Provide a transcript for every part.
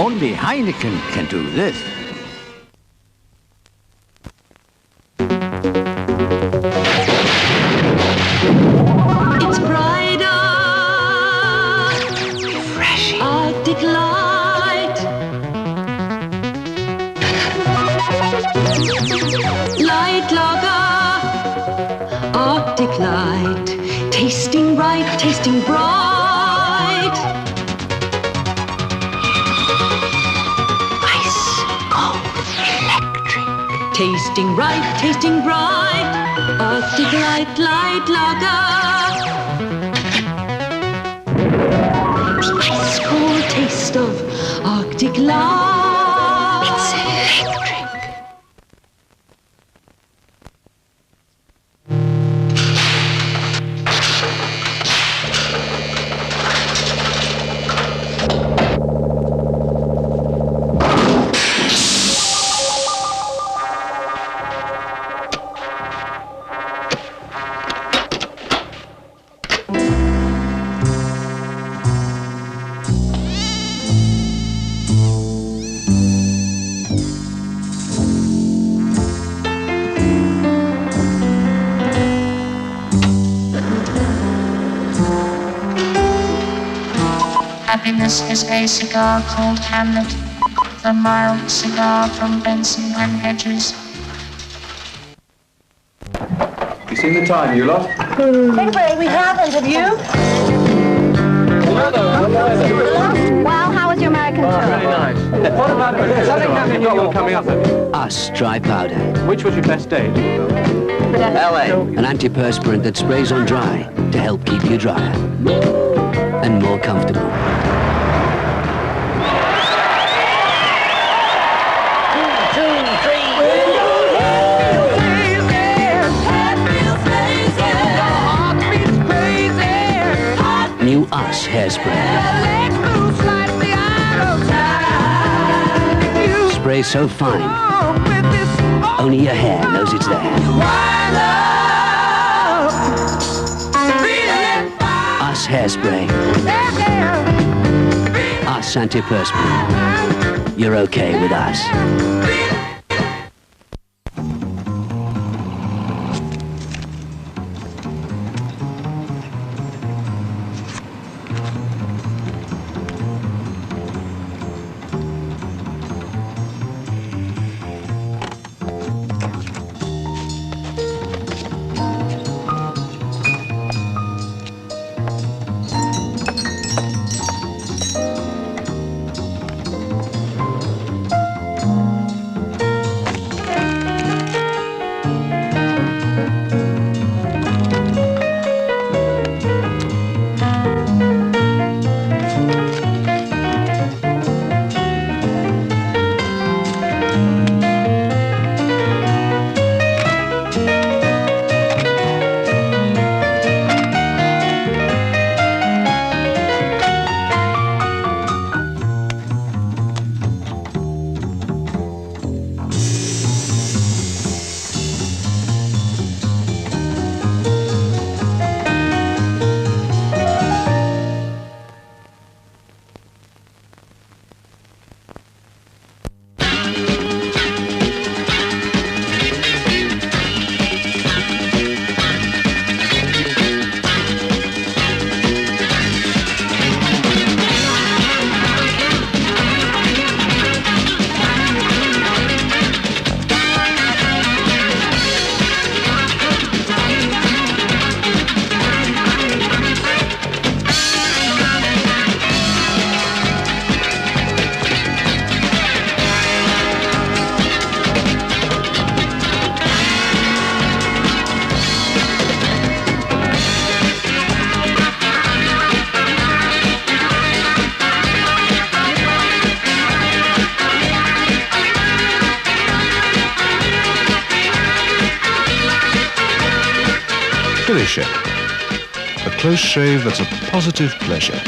Only Heineken can do this. It's brighter, refreshing, Arctic light. Light lager, Arctic light. Tasting right, tasting bright. Ice cold electric. Tasting right, tasting bright. Arctic light, light lager. The ice cold taste of Arctic light. It's electric. Happiness is a cigar called Hamlet, the mild cigar from Benson and Hedges. You seen the time, you lot? Anyway, we haven't, have you? Well, how was your American tour? Really nice. What about this? Something happening in New York coming up. Us Dry Powder. Which was your best date? LA. An antiperspirant that sprays on dry to help keep you drier and more comfortable. New Us hairspray. Spray so fine, only your hair knows it's there. Us hairspray. Us antiperspirant. You're okay with us. Shave. A close shave that's a positive pleasure.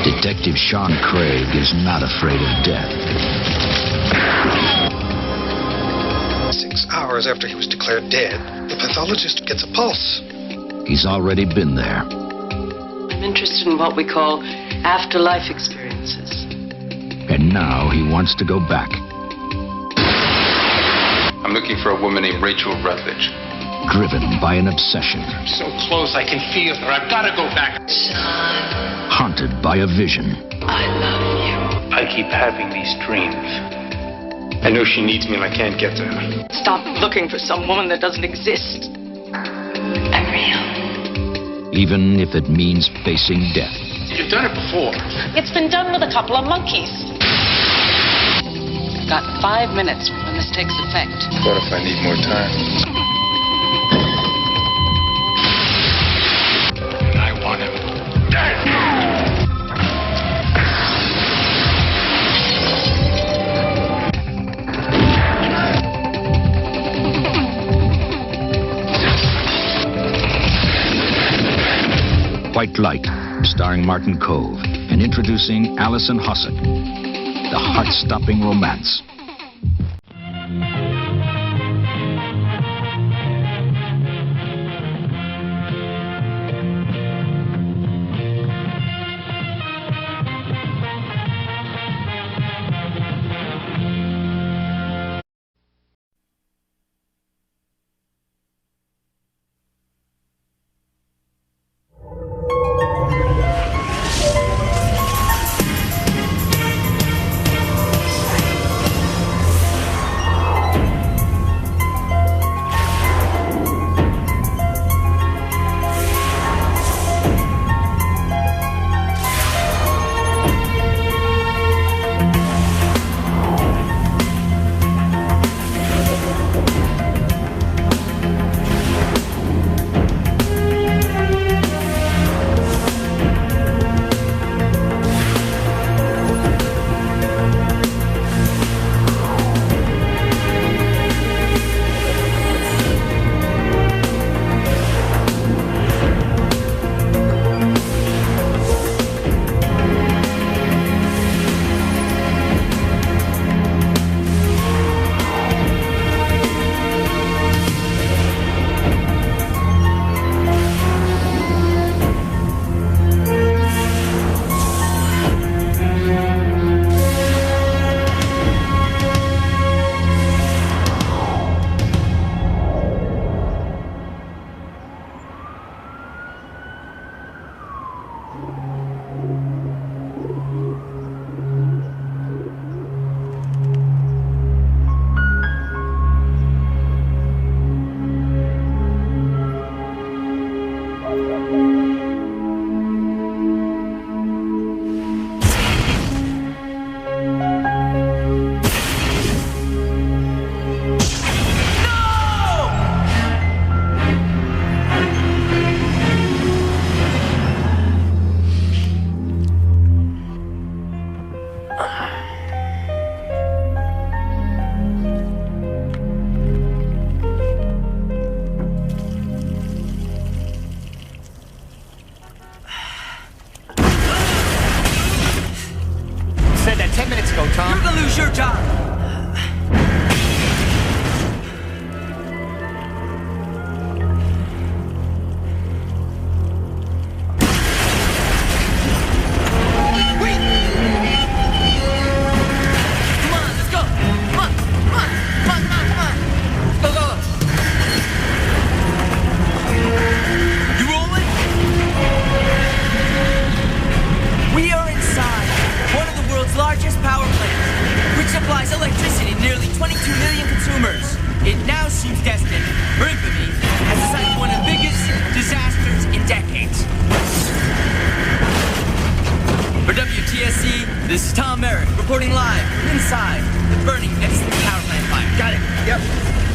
Detective Sean Craig is not afraid of death. 6 hours after he was declared dead, the pathologist gets a pulse. He's already been there. I'm interested in what we call afterlife experiences. And now he wants to go back. I'm looking for a woman named Rachel Rutledge. Driven by an obsession. So close, I can feel her. I've got to go back. Haunted by a vision. I love you. I keep having these dreams. I know she needs me and I can't get to her. Stop looking for some woman that doesn't exist. I'm real. Even if it means facing death. You've done it before. It's been done with a couple of monkeys. I've got 5 minutes when this takes effect. What if I need more time? I want him dead. White Light, starring Martin Cove, and introducing Alison Hossett. The heart-stopping romance.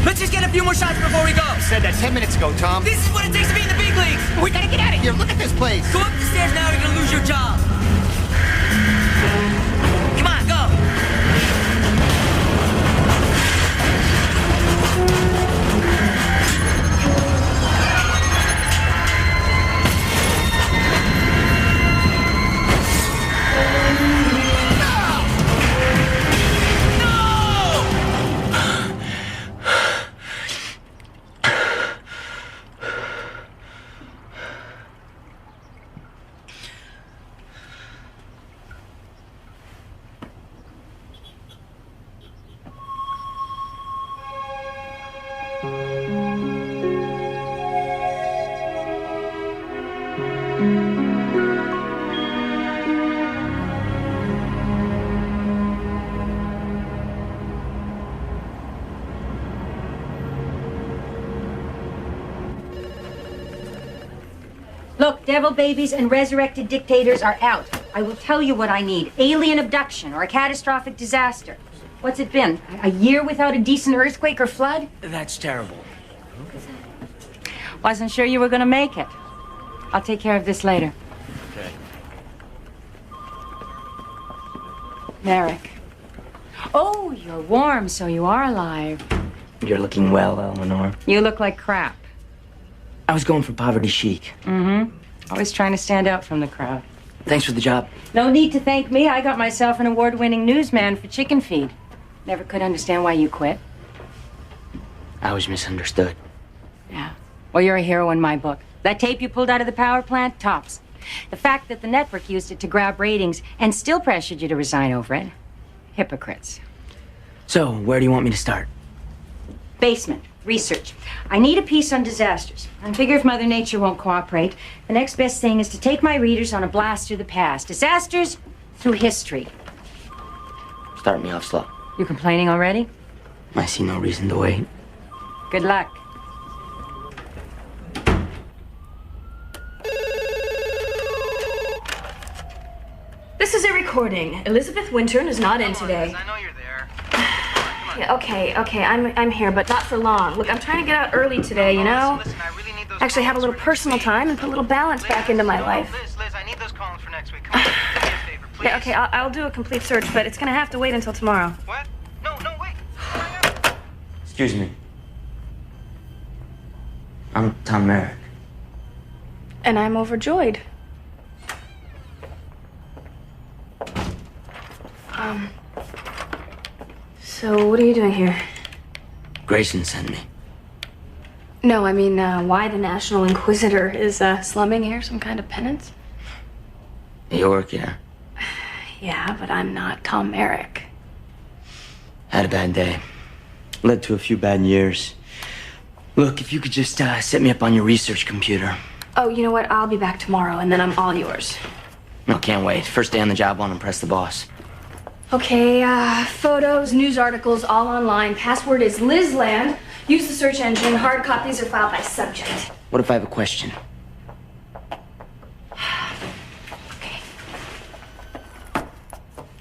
Let's just get a few more shots before we go. I said that 10 minutes ago, Tom. This is what it takes to be in the big leagues. We gotta get out of here. Look at this place. Go up the stairs now or you're gonna lose your job. Come on, go. Look, devil babies and resurrected dictators are out. I will tell you what I need. Alien abduction or a catastrophic disaster. What's it been? A year without a decent earthquake or flood? That's terrible. Wasn't sure you were gonna make it. I'll take care of this later. Okay. Merrick. Oh, you're warm, so you are alive. You're looking well, Eleanor. You look like crap. I was going for poverty chic. Mm-hmm. Always trying to stand out from the crowd. Thanks for the job. No need to thank me. I got myself an award-winning newsman for Chicken Feed. Never could understand why you quit. I was misunderstood. Yeah. Well, you're a hero in my book. That tape you pulled out of the power plant, tops. The fact that the network used it to grab ratings and still pressured you to resign over it. Hypocrites. So, where do you want me to start? Basement. Research. I need a piece on disasters. I figure if Mother Nature won't cooperate, the next best thing is to take my readers on a blast through the past. Disasters through history. Start me off slow. You complaining already? I see no reason to wait. Good luck. This is a recording. Elizabeth Wintern is not in today. I know you're there. Yeah, okay, I'm here, but not for long. Look, I'm trying to get out early today, you know? Listen, I really need those Actually have a little personal time and put a little balance back into my life. Liz, I need those columns for next week. Come on, do me a favor, please. Yeah, okay, I'll do a complete search, but it's gonna have to wait until tomorrow. What? No, wait. Excuse me. I'm Tom Merrick. And I'm overjoyed. So what are you doing here? Grayson sent me. No, I mean, why the National Inquisitor? Is slumming here some kind of penance? You work here. Yeah, but I'm not Tom Merrick. Had a bad day. Led to a few bad years. Look, if you could just set me up on your research computer. Oh, you know what? I'll be back tomorrow, and then I'm all yours. No, can't wait. First day on the job, want to impress the boss. Okay, photos, news articles, all online. Password is Lizland. Use the search engine. Hard copies are filed by subject. What if I have a question? Okay.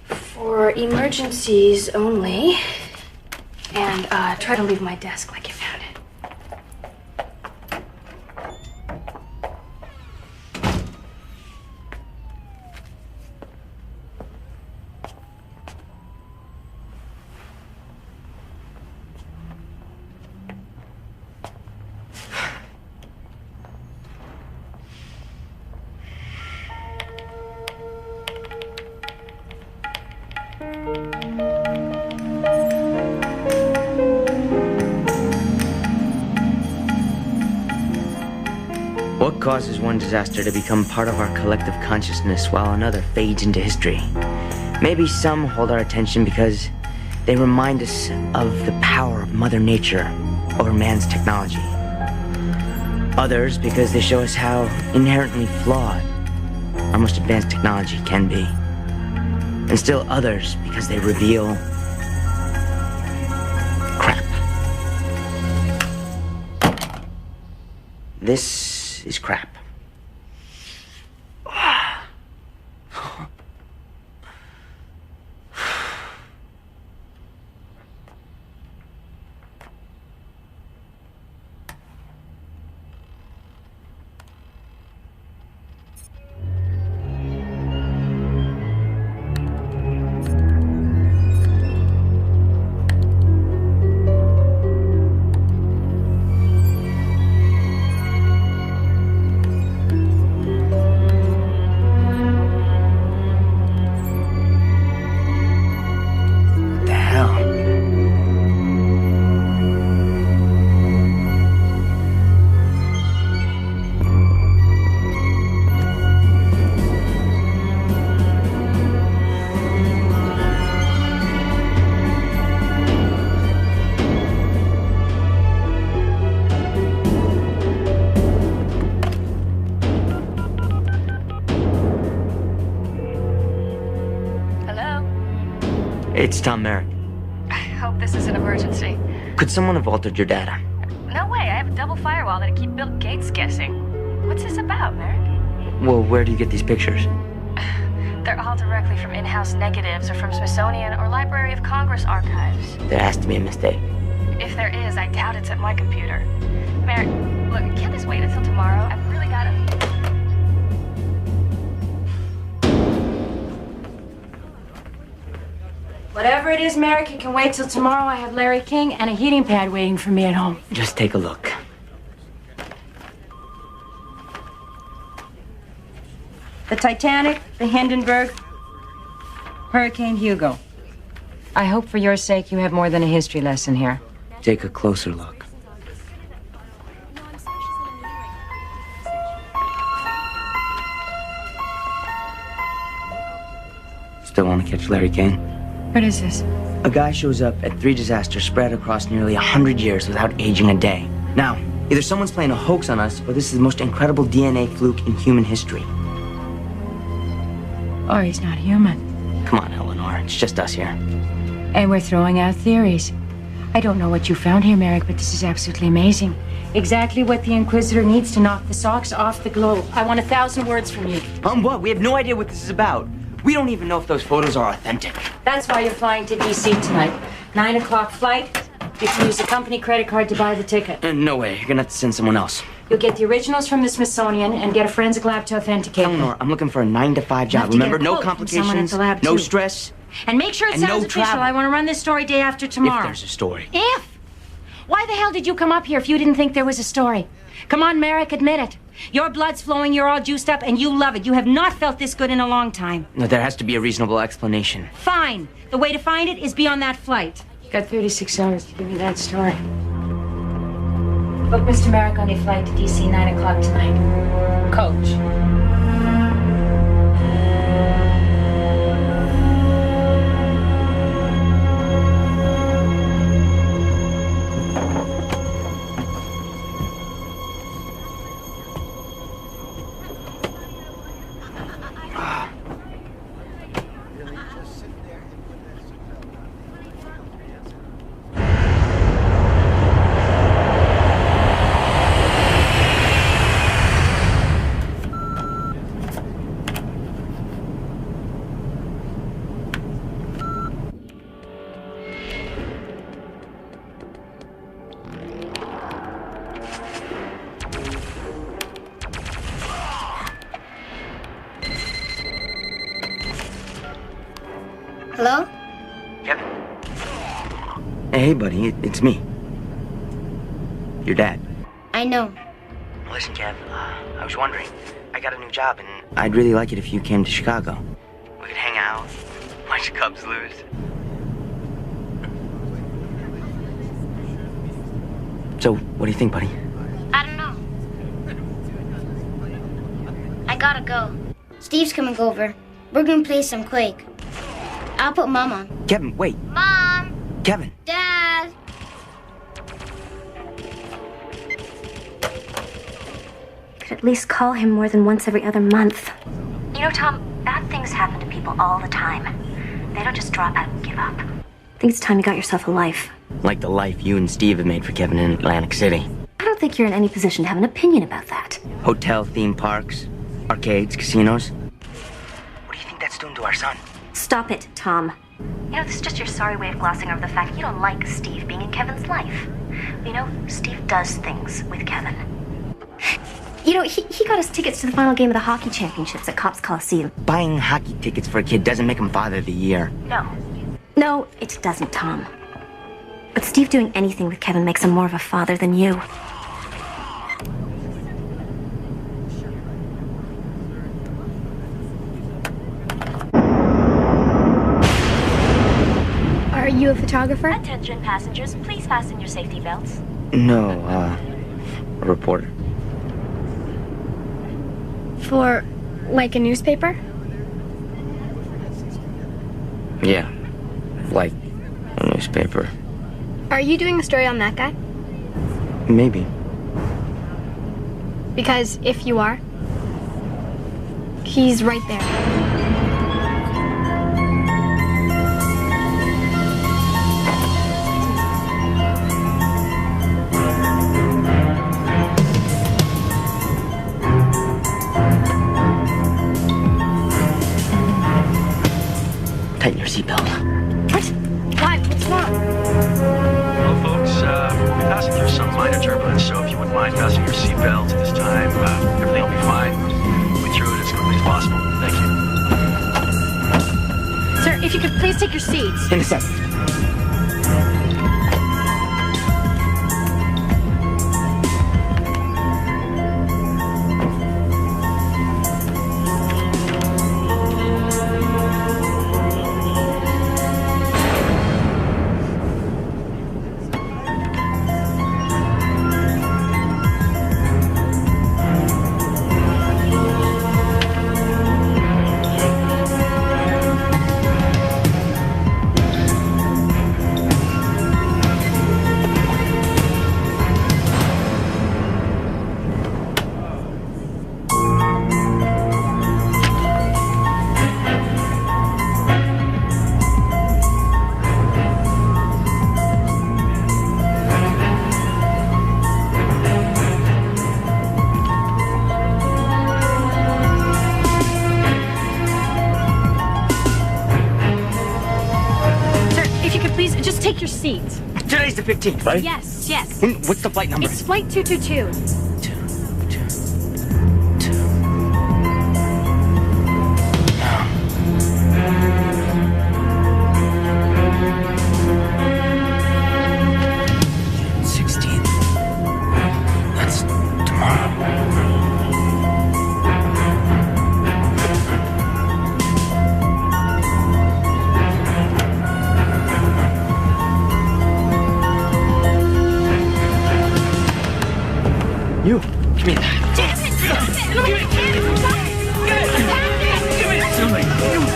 For emergencies only. And try to leave my desk like you found it. What causes one disaster to become part of our collective consciousness while another fades into history? Maybe some hold our attention because they remind us of the power of Mother Nature over man's technology. Others because they show us how inherently flawed our most advanced technology can be. And still others because they reveal crap. This is crap. It's Tom Merrick. I hope this is an emergency. Could someone have altered your data? No way, I have a double firewall that'll keep Bill Gates guessing. What's this about, Merrick? Well, where do you get these pictures? They're all directly from in-house negatives or from Smithsonian or Library of Congress archives. There has to be a mistake. If there is, I doubt it's at my computer. Merrick, look, can't this wait until tomorrow? I've really gotta... Whatever it is, Merrick, it can wait till tomorrow. I have Larry King and a heating pad waiting for me at home. Just take a look. The Titanic, the Hindenburg, Hurricane Hugo. I hope for your sake you have more than a history lesson here. Take a closer look. Still want to catch Larry King? What is this? A guy shows up at 3 disasters spread across nearly 100 years without aging a day. Now, either someone's playing a hoax on us, or this is the most incredible DNA fluke in human history. Or he's not human. Come on, Eleanor. It's just us here. And we're throwing out theories. I don't know what you found here, Merrick, but this is absolutely amazing. Exactly what the Inquisitor needs to knock the socks off the globe. I want 1,000 words from you. What? We have no idea what this is about. We don't even know if those photos are authentic. That's why you're flying to D.C. tonight. 9 o'clock flight. You can use a company credit card to buy the ticket. No way. You're gonna have to send someone else. You'll get the originals from the Smithsonian and get a forensic lab to authenticate them. Eleanor, I'm looking for a 9-to-5 job. Remember, no complications, no stress. And make sure it sounds official. Travel. I want to run this story day after tomorrow. If there's a story. If? Why the hell did you come up here if you didn't think there was a story? Come on, Merrick, admit it. Your blood's flowing, you're all juiced up, and you love it. You have not felt this good in a long time. No, there has to be a reasonable explanation. Fine. The way to find it is be on that flight. You got 36 hours to give me that story. Book Mr. Merrick on a flight to D.C. 9 o'clock tonight. Coach. Hello? Kevin. Hey, buddy, it's me. Your dad. I know. Listen, Kev, I was wondering. I got a new job, and I'd really like it if you came to Chicago. We could hang out, watch the Cubs lose. So, what do you think, buddy? I don't know. I gotta go. Steve's coming over. We're gonna play some Quake. I'll put Mom on. Kevin, wait. Mom! Kevin! Dad! Could at least call him more than once every other month. You know, Tom, bad things happen to people all the time. They don't just drop out and give up. I think it's time you got yourself a life. Like the life you and Steve have made for Kevin in Atlantic City. I don't think you're in any position to have an opinion about that. Hotel, theme parks, arcades, casinos. What do you think that's doing to our son? Stop it, Tom. You know, this is just your sorry way of glossing over the fact you don't like Steve being in Kevin's life. You know, Steve does things with Kevin. You know, he got us tickets to the final game of the hockey championships at Cops Coliseum. Buying hockey tickets for a kid doesn't make him Father of the Year. No. No, it doesn't, Tom. But Steve doing anything with Kevin makes him more of a father than you. Are you a photographer? Attention passengers, please fasten your safety belts. No, a reporter. For, like, a newspaper? Yeah, like a newspaper. Are you doing the story on that guy? Maybe. Because if you are, he's right there. minor turbulence, so if you wouldn't mind fastening your seatbelts at this time, everything will be fine. We'll be through it as quickly as possible. Thank you. Sir, if you could please take your seats. In a second. Take your seats. Today's the 15th, right? Yes, yes. What's the flight number? It's flight 222. You, give me that. Damn it! Give it!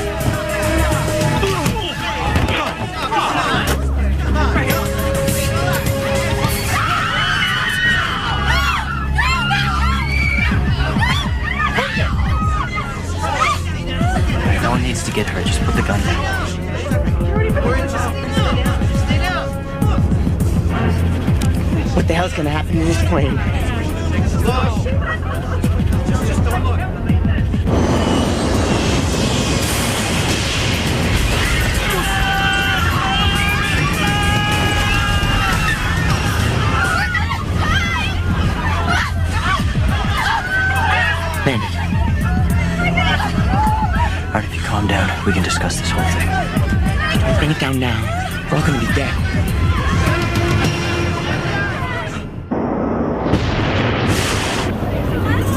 No one needs to get hurt. Just put the gun down. What the hell's gonna happen in this plane? Bandit. Alright, if you calm down, we can discuss this whole thing. If you don't bring it down now, we're all gonna be dead.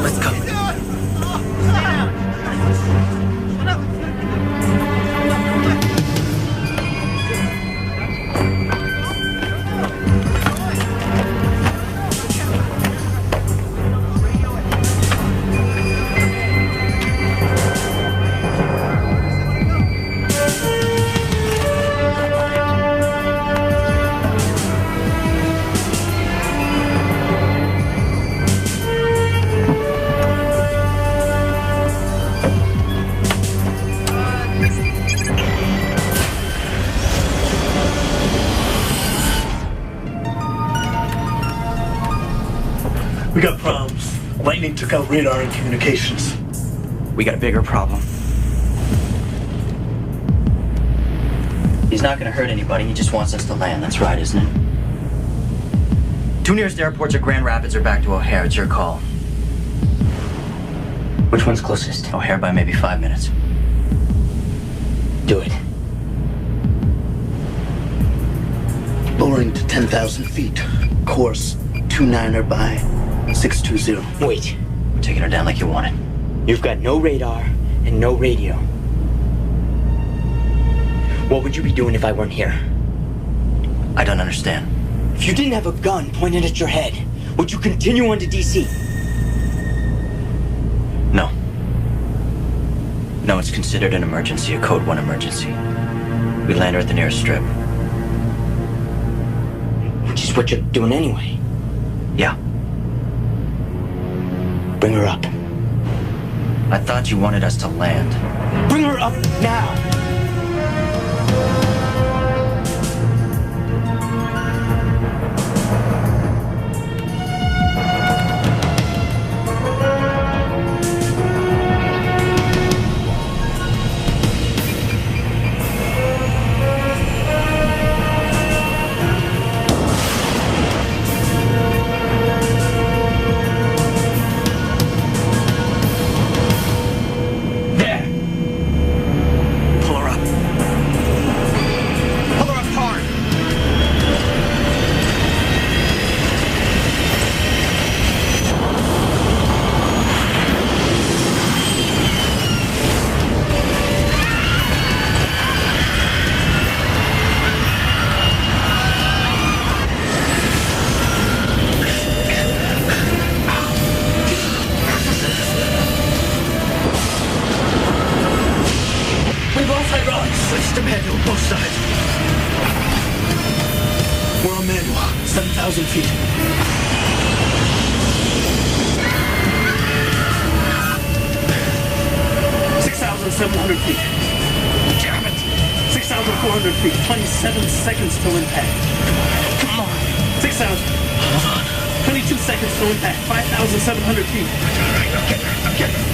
Let's go. We got problems. Lightning took out radar and communications. We got a bigger problem. He's not gonna hurt anybody, he just wants us to land. That's right, isn't it? Two nearest airports are Grand Rapids or back to O'Hare. It's your call. Which one's closest? O'Hare by maybe 5 minutes. Do it. Lowering to 10,000 feet. Course 29er by 620. Wait. We're taking her down like you wanted. You've got no radar and no radio. What would you be doing if I weren't here? I don't understand. If you didn't have a gun pointed at your head, would you continue on to DC? No. No, it's considered an emergency, a Code 1 emergency. We land her at the nearest strip. Which is what you're doing anyway. Yeah. Bring her up. I thought you wanted us to land. Bring her up now! feet. 6,700 feet. Damn it! 6,400 feet. 27 seconds till impact. Come on. 6,000. Hold on. 22 seconds till impact. 5,700 feet. All right, I'm getting there.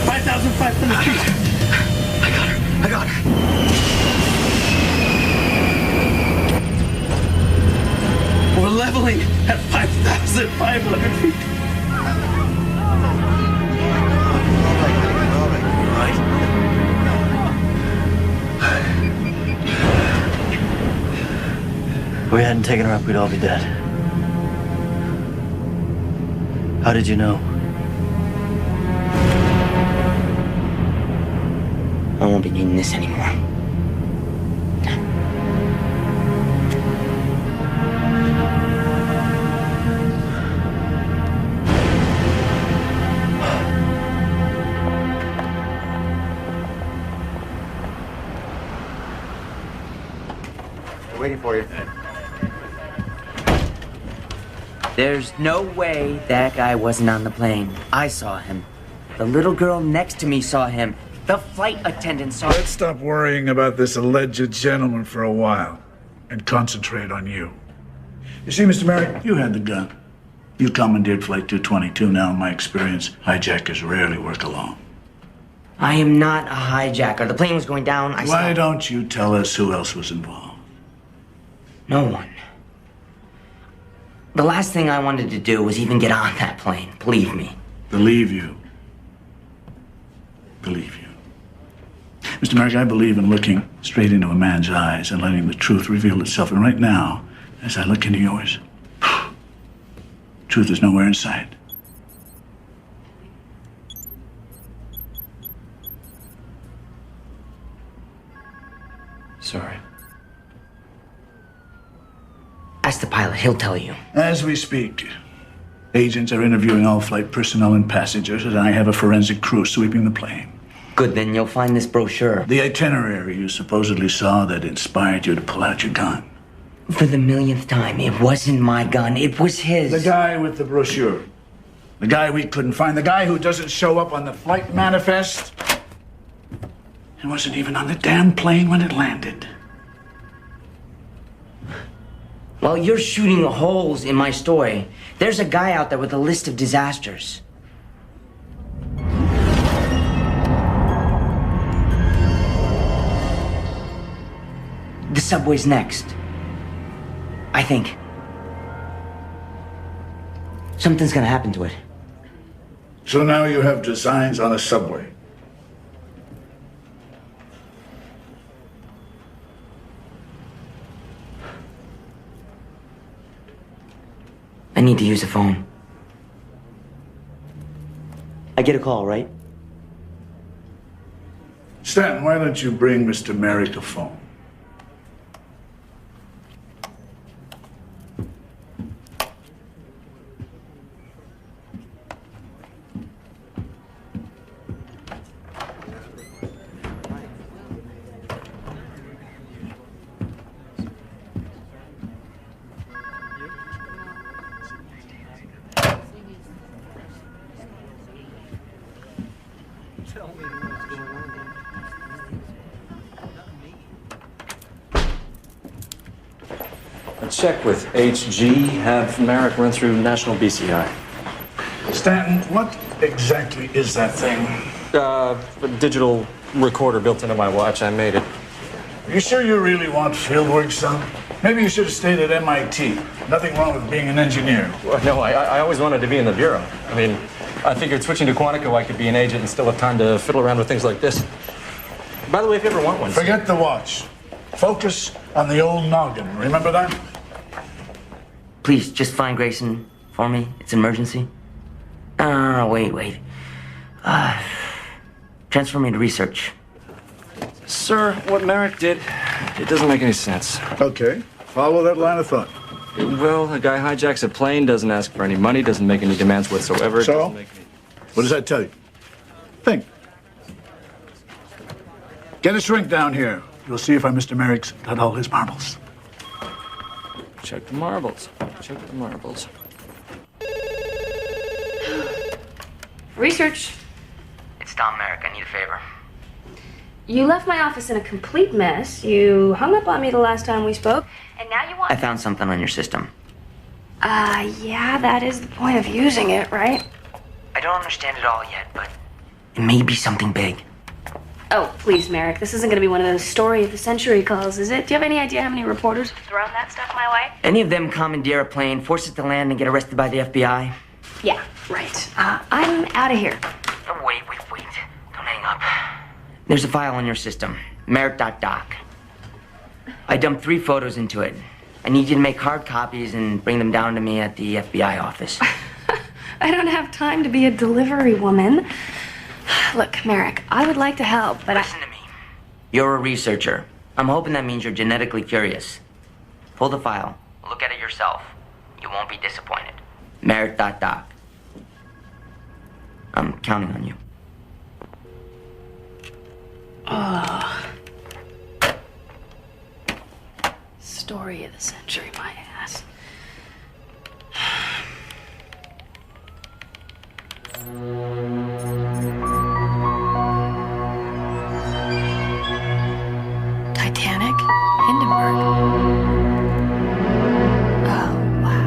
5,500 feet. I got her. We're leveling at 5,500 feet. If we hadn't taken her up, we'd all be dead. How did you know? I won't be needing this anymore. We're waiting for you. There's no way that guy wasn't on the plane. I saw him. The little girl next to me saw him. The flight attendant saw him. Let's stop worrying about this alleged gentleman for a while and concentrate on you. You see, Mr. Merrick, you had the gun. You commandeered Flight 222. Now, in my experience, hijackers rarely work alone. I am not a hijacker. The plane was going down. Why don't you tell us who else was involved? No one. The last thing I wanted to do was even get on that plane. Believe me. Believe you. Believe you. Mr. Merrick, I believe in looking straight into a man's eyes and letting the truth reveal itself. And right now, as I look into yours, truth is nowhere in sight. Sorry. Ask the pilot. He'll tell you. As we speak, agents are interviewing all flight personnel and passengers, and I have a forensic crew sweeping the plane. Good, then you'll find this brochure. The itinerary you supposedly saw that inspired you to pull out your gun. For the millionth time, it wasn't my gun. It was his. The guy with the brochure. The guy we couldn't find. The guy who doesn't show up on the flight manifest. He wasn't even on the damn plane when it landed. While you're shooting holes in my story, there's a guy out there with a list of disasters. The subway's next. I think. Something's gonna happen to it. So now you have designs on a subway. I need to use a phone. I get a call, right? Stanton, why don't you bring Mr. Merrick a phone? Check with HG. Have Merrick run through National BCI. Stanton, what exactly is that thing? A digital recorder built into my watch. I made it. Are you sure you really want field work, son? Maybe you should have stayed at MIT. Nothing wrong with being an engineer. Well, no, I always wanted to be in the bureau. I mean, I figured switching to Quantico, I could be an agent and still have time to fiddle around with things like this. By the way, if you ever want one... Forget the watch. Focus on the old noggin. Remember that? Please, just find Grayson for me. It's an emergency. No, wait. Transfer me to research. Sir, what Merrick did, it doesn't make any sense. Okay, follow that line of thought. Well, a guy hijacks a plane, doesn't ask for any money, doesn't make any demands whatsoever. So, what does that tell you? Think. Get a shrink down here. We'll see if our Mr. Merrick's got all his marbles. Check the marbles. Check the marbles. Research. It's Tom Merrick. I need a favor. You left my office in a complete mess. You hung up on me the last time we spoke. And now you want... I found something on your system. Yeah, that is the point of using it, right? I don't understand it all yet, but it may be something big. Oh, please, Merrick. This isn't going to be one of those story of the century calls, is it? Do you have any idea how many reporters have thrown that stuff my way? Any of them commandeer a plane, force it to land, and get arrested by the FBI? Yeah, right. I'm out of here. Oh, wait. Don't hang up. There's a file on your system, Merrick.doc. I dumped 3 photos into it. I need you to make hard copies and bring them down to me at the FBI office. I don't have time to be a delivery woman. Look, Merrick, I would like to help, but Listen to me. You're a researcher. I'm hoping that means you're genetically curious. Pull the file. Look at it yourself. You won't be disappointed. Merrick.doc. I'm counting on you. Story of the century, my ass. Titanic? Hindenburg? Oh, wow.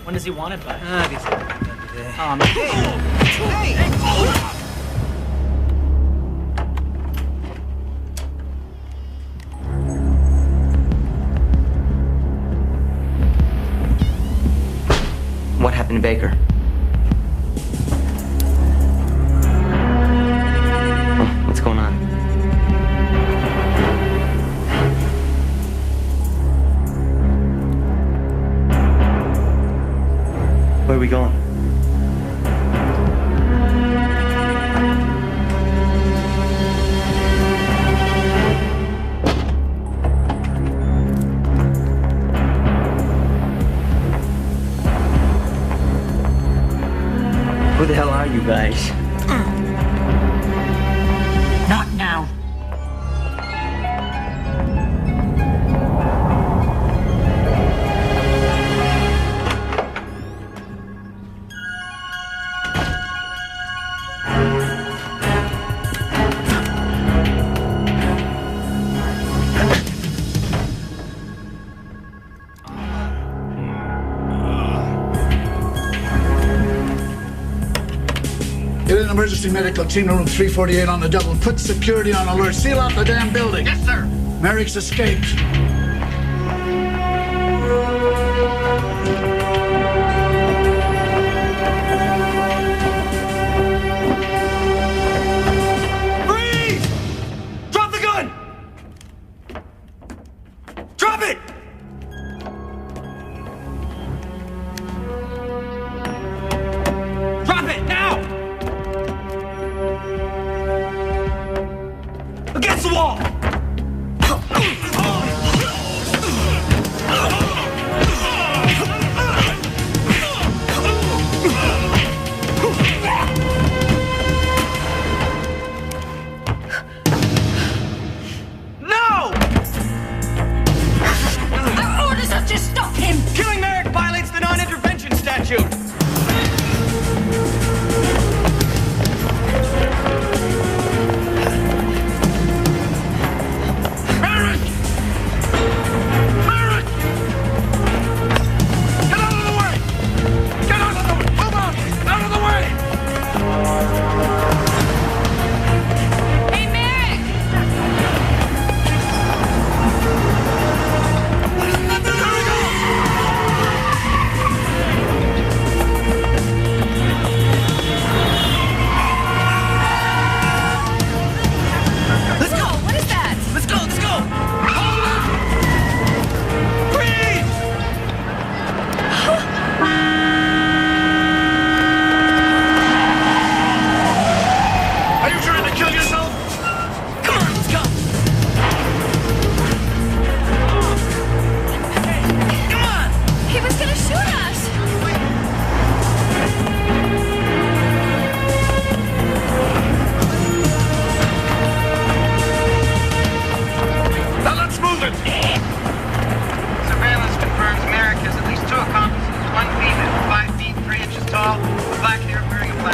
When does he want it by? What happened to Baker? What's going on? Where are we going? Who the hell are you guys? Not now. Get an emergency medical team to room 348 on the double. Put security on alert. Seal off the damn building. Yes, sir. Merrick's escaped. Freeze! Drop the gun! Drop it! Drop it now! Against the wall!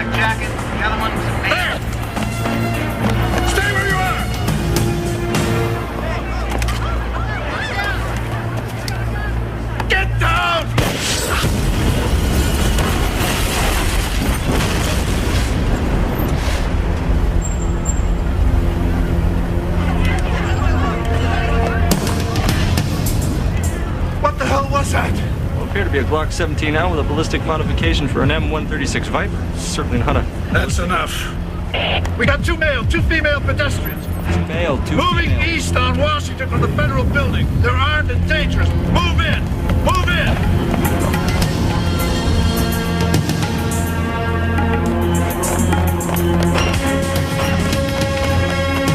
black jacket. The other one was a man. Stay where you are! Get down! What the hell was that? Will appear to be a Glock 17L with a ballistic modification for an M136 Viper. Certainly not a... That's enough. We got two male, two female pedestrians. Two male, two Moving female. east on Washington from the federal building. They're armed and dangerous. Move in! Move in!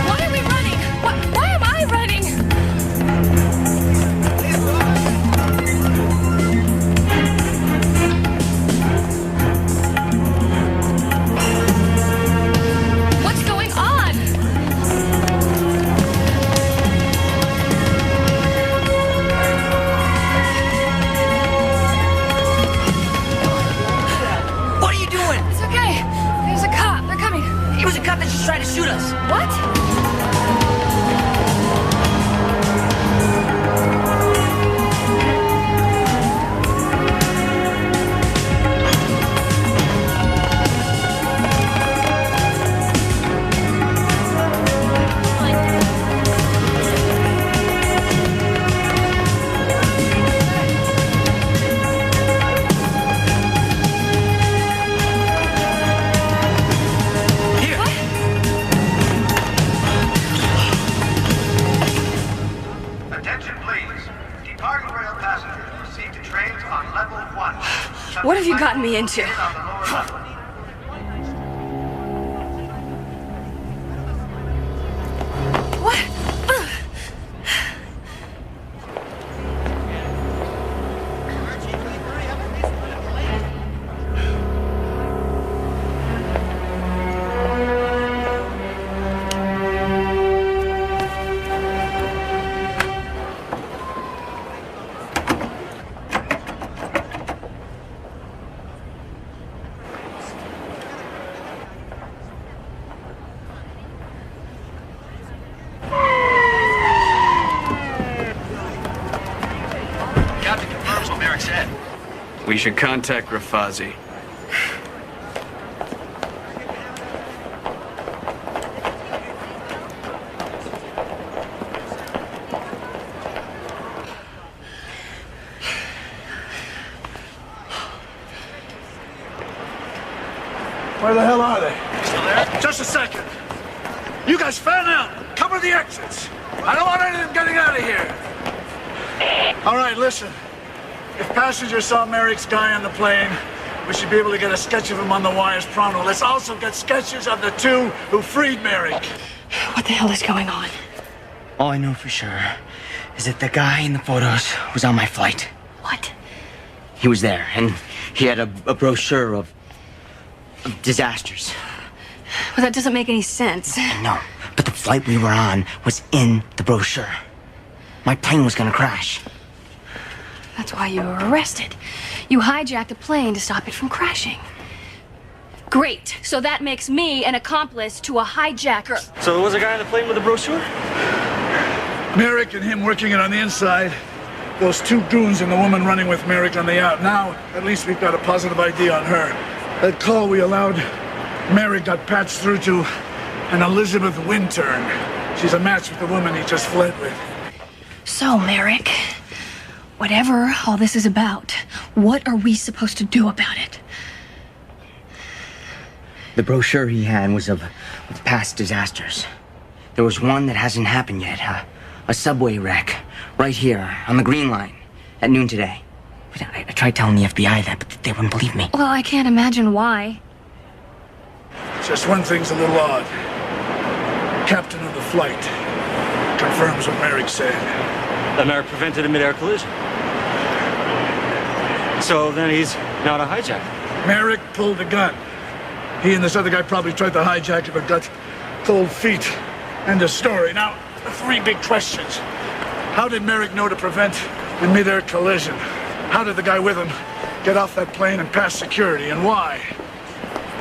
Why are we running? Why am I running? What's going on? What are you doing? It's okay. There's a cop. They're coming. It was a cop that just tried to shoot us. What? Attention, please. Departing rail passengers proceed to trains on level 1. What have you gotten me into? On the lower level. What? Captain confirms what Merrick said. We should contact Rafazi. Where the hell are they? Still there? Just a second. You guys fan out. Cover the exits. I don't want any of them getting out of here. All right, listen. If passengers saw Merrick's guy on the plane, we should be able to get a sketch of him on the wires pronto. Let's also get sketches of the two who freed Merrick. What the hell is going on? All I know for sure is that the guy in the photos was on my flight. What? He was there, and he had a brochure of disasters. Well, that doesn't make any sense. No, but the flight we were on was in the brochure. My plane was gonna crash. That's why you were arrested. You hijacked a plane to stop it from crashing. Great. So that makes me an accomplice to a hijacker. So there was a guy on the plane with a brochure? Merrick and him working it on the inside. Those two goons and the woman running with Merrick on the out. Now, at least we've got a positive ID on her. That call we allowed Merrick got patched through to an Elizabeth Winturn. She's a match with the woman he just fled with. So, Merrick, whatever all this is about, what are we supposed to do about it? The brochure he had was of past disasters. There was one that hasn't happened yet. A subway wreck right here on the Green Line at noon today. But I tried telling the FBI that, but they wouldn't believe me. Well, I can't imagine why. Just one thing's a little odd. Captain of the flight confirms what Merrick said. That Merrick prevented a mid-air collision. So then he's not a hijacker. Merrick pulled the gun. He and this other guy probably tried to hijack it, but got cold feet. End of story. Now, the three big questions. How did Merrick know to prevent a mid-air collision? How did the guy with him get off that plane and pass security, and why?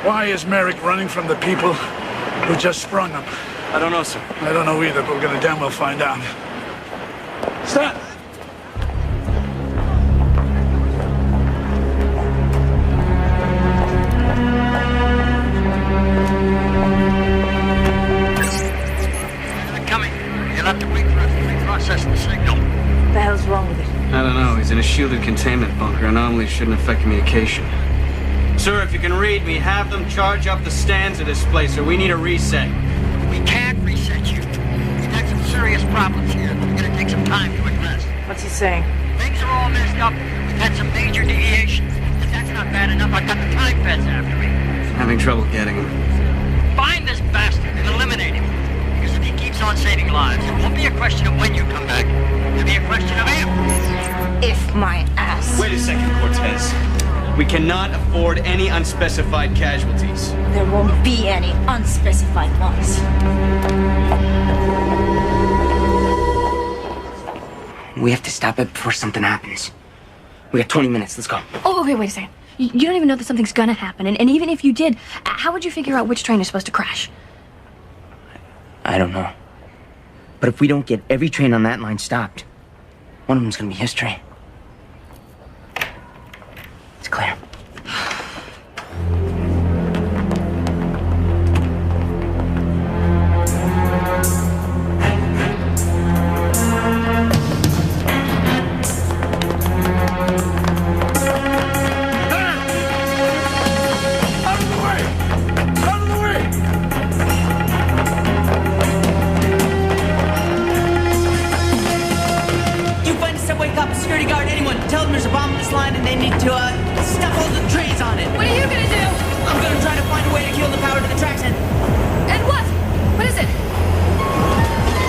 Why is Merrick running from the people who just sprung him? I don't know, sir. I don't know either, but we're gonna damn well find out. Stop! They're coming. You'll have to wait for us to reprocess the signal. What the hell's wrong with it? I don't know. He's in a shielded containment bunker. Anomalies shouldn't affect communication. Sir, if you can read me, have them charge up the stands of this place, or we need a reset. We can't reset you. We've had some serious problems here. It's gonna take some time to address. What's he saying? Things are all messed up. We've had some major deviations. If that's not bad enough, I've got the time feds after me. Having trouble getting him. Find this bastard and eliminate him. Because if he keeps on saving lives, it won't be a question of when you come back. It'll be a question of if. If my ass. Wait a second, Cortez. We cannot afford any unspecified casualties. There won't be any unspecified ones. We have to stop it before something happens. We got 20 minutes. Let's go. Oh, okay, wait a second. You don't even know that something's gonna happen. And even if you did, how would you figure out which train is supposed to crash? I don't know. But if we don't get every train on that line stopped, one of them's gonna be history. It's clear. Security guard, anyone, tell them there's a bomb on this line and they need to, stuff all the trays on it. What are you gonna do? I'm gonna try to find a way to kill the power to the tracks and... And what? What is it?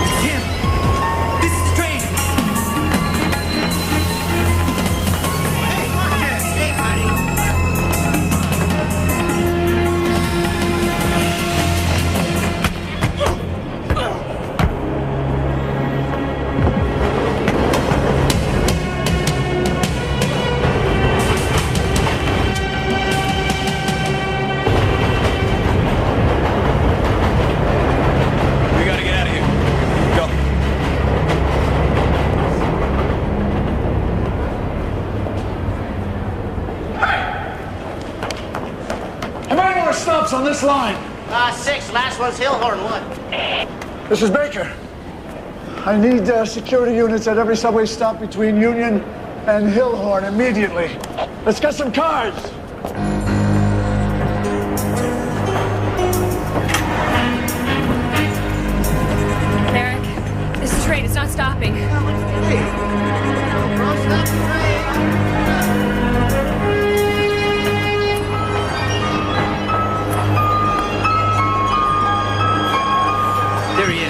It's him. This is the train. Hey, Marcus. Hey, buddy. Stops on this line. 6. Last one's Hillhorn 1. This is Baker. I need security units at every subway stop between Union and Hillhorn immediately. Let's get some cars. Merrick, this train, it's not stopping. There he is.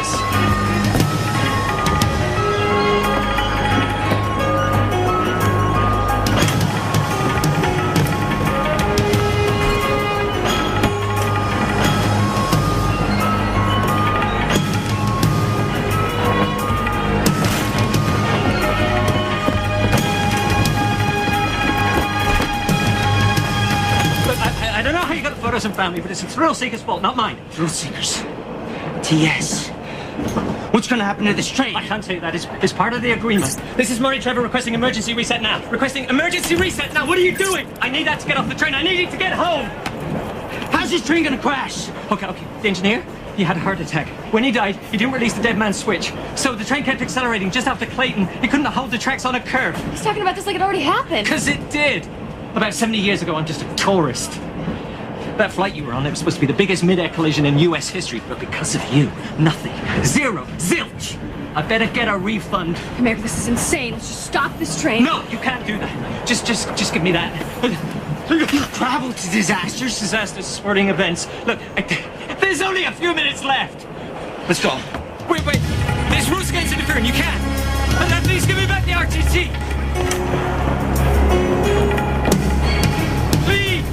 Look, I don't know how you got the photos and family, but it's a thrill seeker's fault, not mine. Thrill seekers. TS. What's gonna happen to this train? I can't tell you that. It's part of the agreement. This is Murray Trevor requesting emergency reset now. Requesting emergency reset now. What are you doing? I need that to get off the train. I need you to get home. How's this train gonna crash? Okay. The engineer, he had a heart attack. When he died, he didn't release the dead man's switch. So the train kept accelerating just after Clayton. He couldn't hold the tracks on a curve. He's talking about this like it already happened. Because it did. About 70 years ago, I'm just a tourist. That flight you were on, it was supposed to be the biggest mid-air collision in U.S. history, but because of you, nothing. Zero. Zilch. I better get a refund. Merrick, this is insane. Let's just stop this train. No, you can't do that. Just give me that. You travel to disasters? Disasters, sporting events. Look, there's only a few minutes left. Let's go. Wait. This route's against interfering. You can't. And then please give me back the RTC. Please.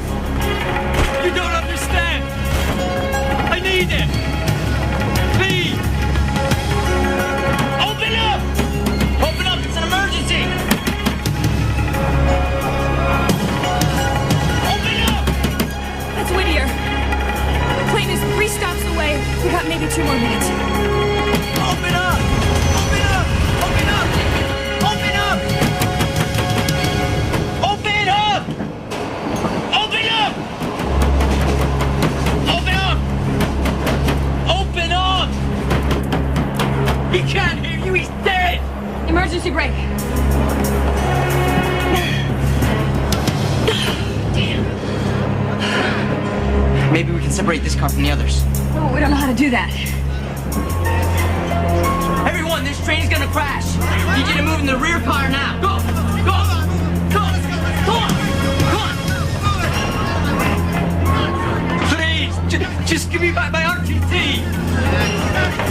You don't understand. I need it. Please. Open up. Open up. It's an emergency. That's Whittier. Emergency brake. Maybe we can separate this car from the others. Oh, we don't know how to do that. Everyone, this train is gonna crash. Need you to move in the rear car now. Go! Go! Go! Come on! Come on! Please! Just give me my RTC!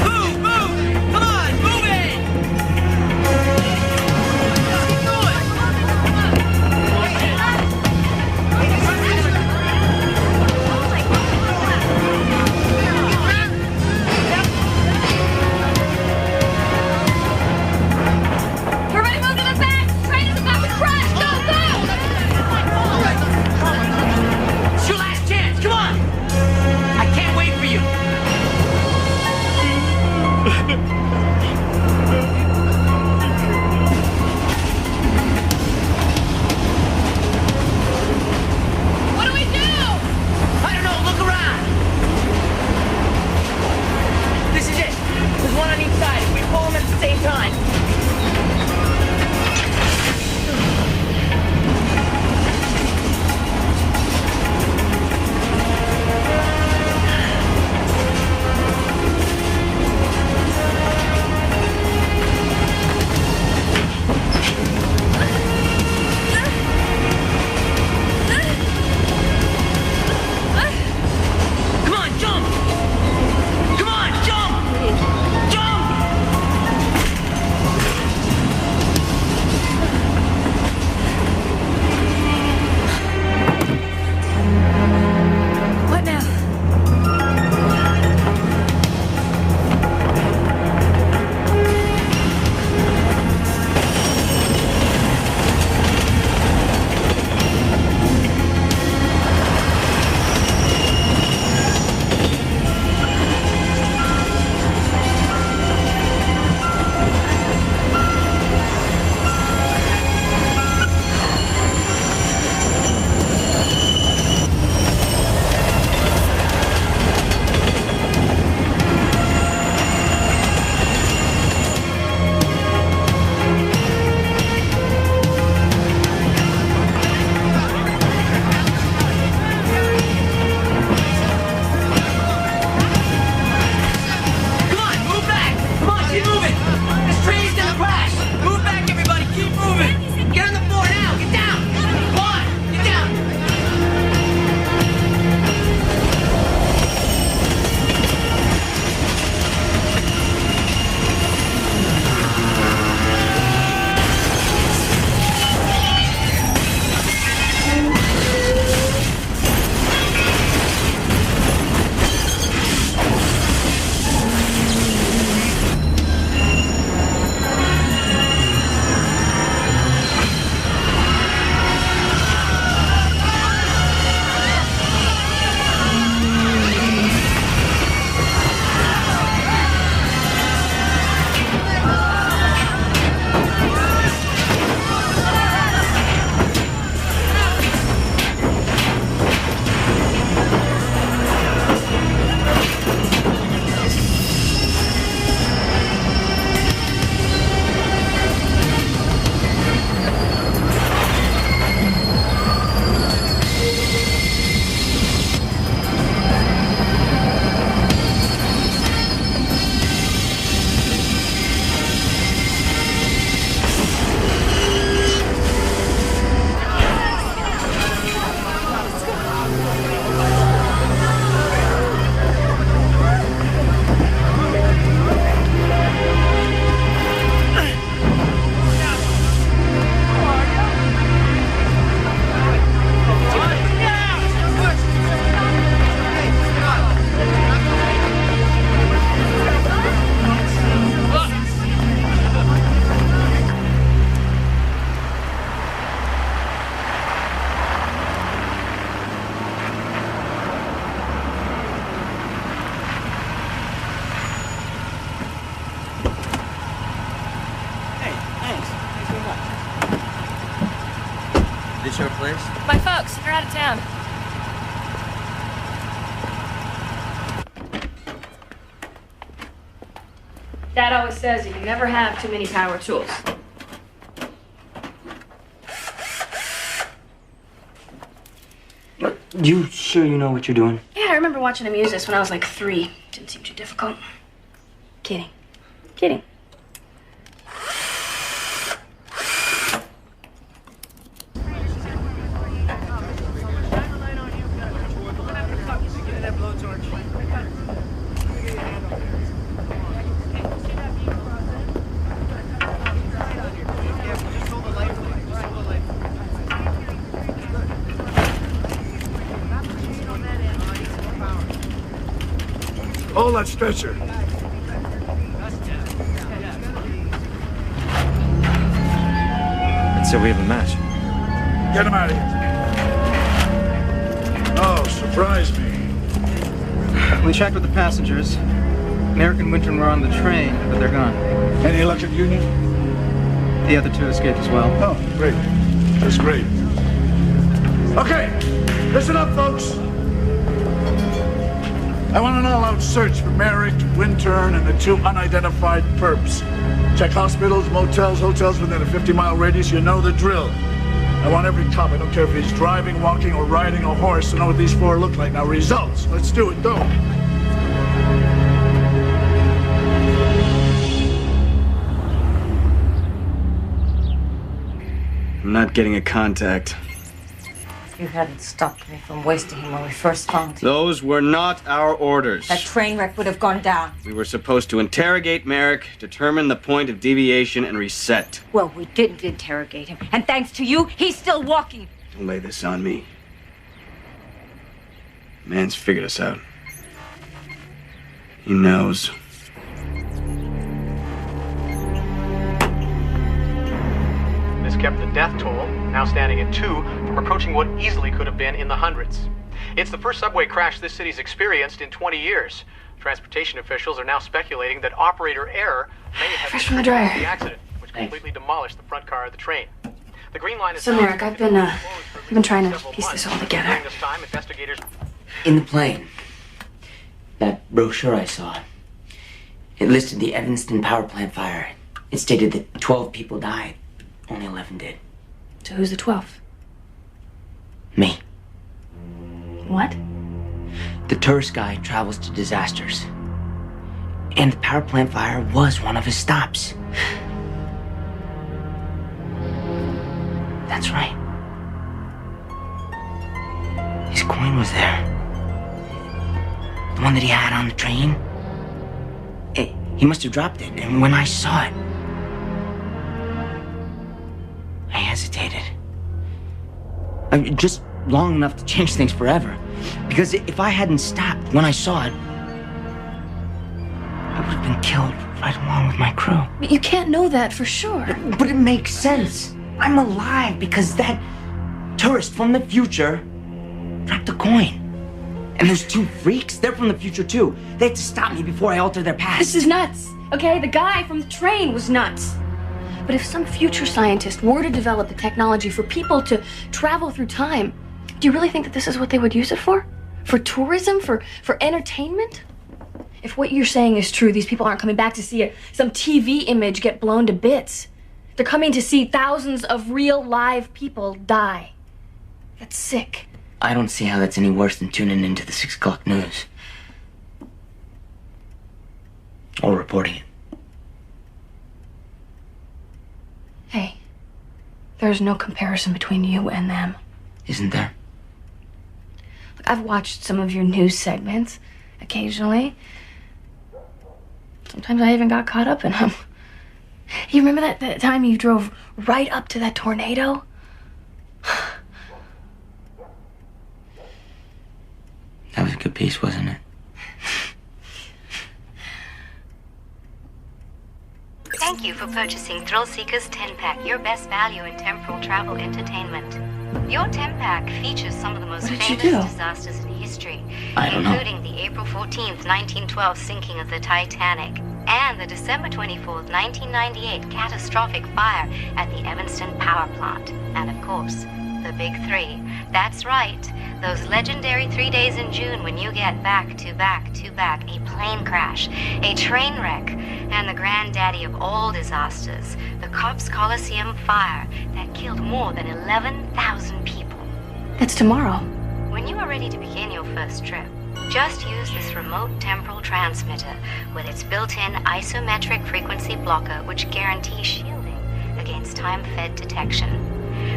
Move! Move! Come on! Move it! Everybody move to the back! The train is about to crash! Go, go! It's your last chance! Come on! I can't wait for you! What do we do? I don't know, look around! This is it! There's one on each side. We pull them at the same time. Come on, jump! Come on, jump! Jump! What now? Come on, move back! Come on, keep moving! This train's gonna crash! Move back, everybody! Keep moving! Get on the floor now! Get down! Come on! Get down! This your place? My folks, they're out of town. Dad always says you can never have too many power tools. You sure you know what you're doing? Yeah, I remember watching him use this when I was like 3. Didn't seem too difficult. Kidding. Kidding. Hold that stretcher. I'd say we have a match. Get him out of here. Oh, surprise me. We checked with the passengers. Merrick and Winton were on the train, but they're gone. Any electric union? The other 2 escaped as well. Oh, great. That's great. Okay, listen up, folks. I want an all-out search for Merrick, Wintern, and the 2 unidentified perps. Check hospitals, motels, hotels within a 50-mile radius. You know the drill. I want every cop, I don't care if he's driving, walking, or riding a horse, to know what these 4 look like. Now, results. Let's do it, go. I'm not getting a contact. You hadn't stopped me from wasting him when we first found him. Those were not our orders. That train wreck would have gone down. We were supposed to interrogate Merrick, determine the point of deviation, and reset. Well, we didn't interrogate him. And thanks to you, he's still walking. Don't lay this on me. Man's figured us out. He knows. This kept the death toll, now standing at 2, from approaching what easily could have been in the hundreds. It's the first subway crash this city's experienced in 20 years. Transportation officials are now speculating that operator error may have Fresh from the dryer. the accident, which completely demolished the front car of the train. The Green Line is So, Merrick, I've been trying to piece this all together. During this time, investigators In the plane, that brochure I saw, it listed the Evanston power plant fire. It stated that 12 people died. Only 11 did. So who's the 12th? Me. What? The tourist guide travels to disasters. And the power plant fire was one of his stops. That's right. His coin was there. The one that he had on the train. He must have dropped it, and when I saw it, I hesitated. Just long enough to change things forever. Because if I hadn't stopped when I saw it, I would have been killed right along with my crew. But you can't know that for sure. But it makes sense. I'm alive because that tourist from the future dropped a coin. And those 2 freaks, they're from the future too. They had to stop me before I alter their past. This is nuts, okay? The guy from the train was nuts. But if some future scientist were to develop the technology for people to travel through time, do you really think that this is what they would use it for? For tourism? For entertainment? If what you're saying is true, these people aren't coming back to see some TV image get blown to bits. They're coming to see thousands of real live people die. That's sick. I don't see how that's any worse than tuning into the 6 o'clock news. Or reporting it. Hey, there's no comparison between you and them. Isn't there? Look, I've watched some of your news segments, occasionally. Sometimes I even got caught up in them. You remember that time you drove right up to that tornado? That was a good piece, wasn't it? Thank you for purchasing Thrill Seeker's 10-pack, your best value in temporal travel entertainment. Your 10-pack features some of the most famous disasters in history, including the April 14th, 1912 sinking of the Titanic and the December 24th, 1998 catastrophic fire at the Evanston power plant. And of course, the big three. That's right. Those legendary 3 days in June when you get back to back to back a plane crash, a train wreck, and the granddaddy of all disasters, the Cops Coliseum fire that killed more than 11,000 people. That's tomorrow. When you are ready to begin your first trip, just use this remote temporal transmitter with its built-in isometric frequency blocker, which guarantees shielding against time-fed detection.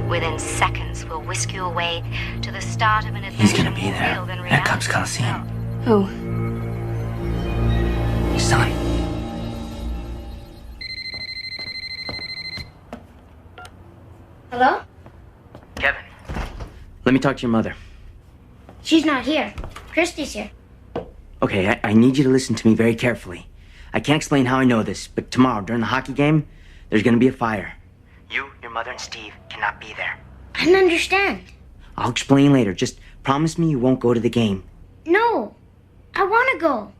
Within seconds, we'll whisk you away to the start of an adventure. He's gonna be there at Cops Coliseum. Who? His son. Hello? Kevin. Let me talk to your mother. She's not here. Christy's here. Okay, I need you to listen to me very carefully. I can't explain how I know this, but tomorrow, during the hockey game, there's gonna be a fire. You, your mother, and Steve cannot be there. I don't understand. I'll explain later. Just promise me you won't go to the game. No. I want to go.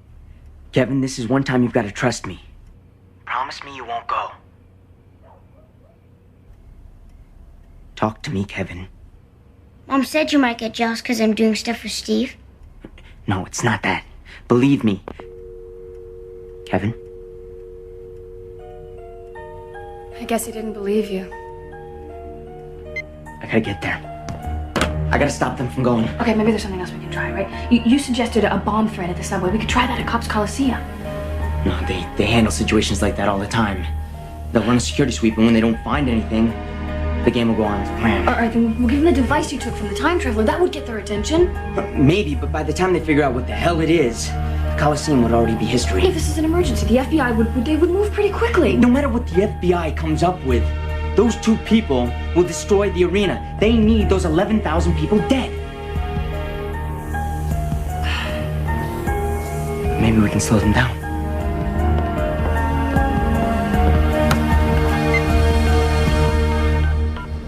Kevin, this is one time you've got to trust me. Promise me you won't go. Talk to me, Kevin. Mom said you might get jealous because I'm doing stuff with Steve. No, it's not that. Believe me. Kevin? I guess he didn't believe you. I gotta get there. I gotta stop them from going. Okay, maybe there's something else we can try, right? You suggested a bomb threat at the subway. We could try that at Cops Coliseum. No, they handle situations like that all the time. They'll run a security sweep, and when they don't find anything, the game will go on as planned. All right, then we'll give them the device you took from the time traveler. That would get their attention. Maybe, but by the time they figure out what the hell it is, the Coliseum would already be history. Hey, this is an emergency. The FBI would move pretty quickly. No matter what the FBI comes up with, those two people will destroy the arena. They need those 11,000 people dead. Maybe we can slow them down.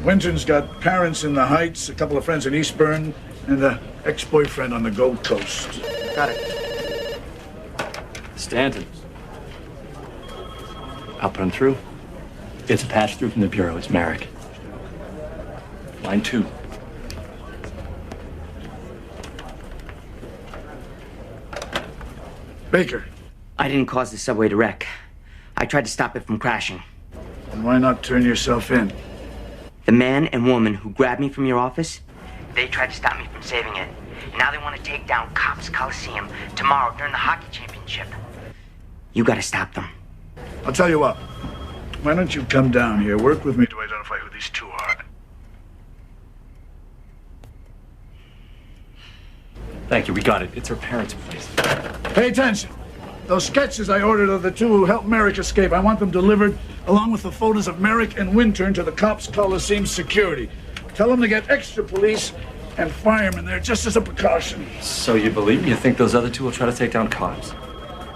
Winton's got parents in the Heights, a couple of friends in Eastburn, and an ex-boyfriend on the Gold Coast. Got it. Stanton. I'll put him through. It's a patch through from the Bureau. It's Merrick. Line 2. Baker. I didn't cause the subway to wreck. I tried to stop it from crashing. And why not turn yourself in? The man and woman who grabbed me from your office, they tried to stop me from saving it. Now they want to take down Cops Coliseum tomorrow during the hockey championship. You gotta stop them. I'll tell you what. Why don't you come down here, work with me to identify who these two are. Thank you, we got it. It's her parents' place. Pay attention. Those sketches I ordered of the two who helped Merrick escape, I want them delivered along with the photos of Merrick and Wintern to the Cops Coliseum security. Tell them to get extra police and firemen there just as a precaution. So you believe me? You think those other two will try to take down Cops?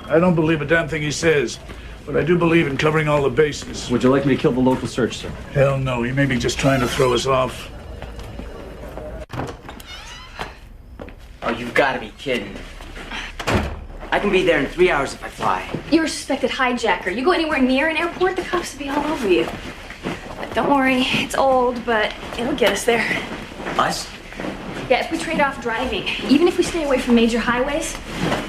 I don't believe a damn thing he says, but I do believe in covering all the bases. Would you like me to kill the local search, sir? Hell no, he may be just trying to throw us off. Oh, you've gotta be kidding. I can be there in 3 hours if I fly. You're a suspected hijacker. You go anywhere near an airport, the cops will be all over you. But don't worry, it's old, but it'll get us there. Us? Yeah, if we trade off driving, even if we stay away from major highways,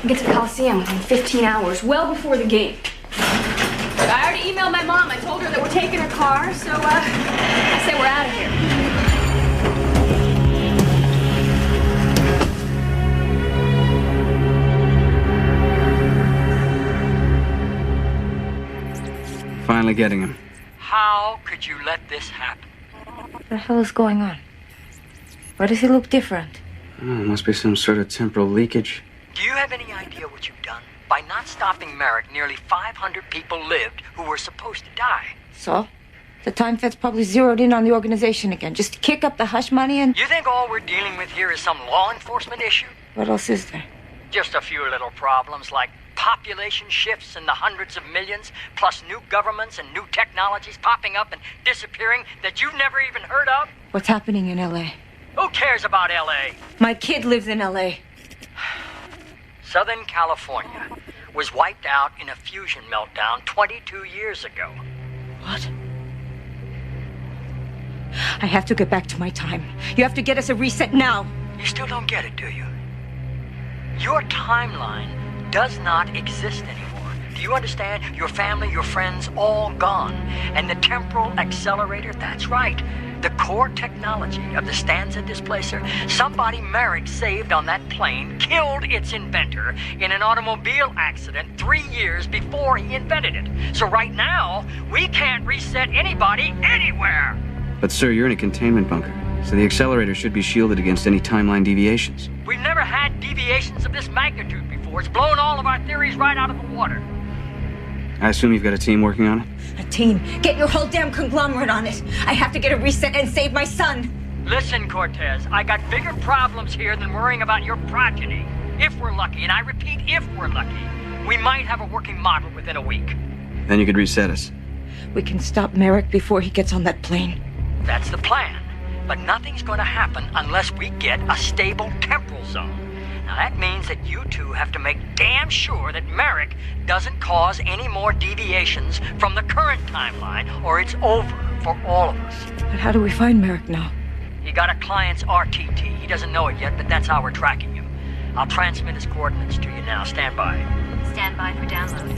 we get to the Coliseum within 15 hours, well before the game. But I already emailed my mom. I told her that we're taking her car, so I say we're out of here. Finally getting him. How could you let this happen? What the hell is going on? Why does he look different? Oh, must be some sort of temporal leakage. Do you have any idea what you've done? By not stopping Merrick, nearly 500 people lived who were supposed to die. So? The time fed's probably zeroed in on the organization again, just to kick up the hush money and... You think all we're dealing with here is some law enforcement issue? What else is there? Just a few little problems like population shifts in the hundreds of millions, plus new governments and new technologies popping up and disappearing that you've never even heard of? What's happening in L.A.? Who cares about L.A.? My kid lives in L.A. Southern California was wiped out in a fusion meltdown 22 years ago. What? I have to get back to my time. You have to get us a reset now. You still don't get it, do you? Your timeline does not exist anymore. Do you understand? Your family, your friends, all gone. And the temporal accelerator, that's right. The core technology of the Stanza displacer, somebody Merrick saved on that plane killed its inventor in an automobile accident 3 years before he invented it. So right now, we can't reset anybody anywhere. But sir, you're in a containment bunker, so the accelerator should be shielded against any timeline deviations. We've never had deviations of this magnitude before. It's blown all of our theories right out of the water. I assume you've got a team working on it? A team? Get your whole damn conglomerate on it. I have to get a reset and save my son. Listen, Cortez, I got bigger problems here than worrying about your progeny. If we're lucky, and I repeat, if we're lucky, we might have a working model within a week. Then you could reset us. We can stop Merrick before he gets on that plane. That's the plan. But nothing's going to happen unless we get a stable temporal zone. Now that means that you two have to make damn sure that Merrick doesn't cause any more deviations from the current timeline, or it's over for all of us. But how do we find Merrick now? He got a client's RTT. He doesn't know it yet, but that's how we're tracking him. I'll transmit his coordinates to you now. Stand by. Stand by for download.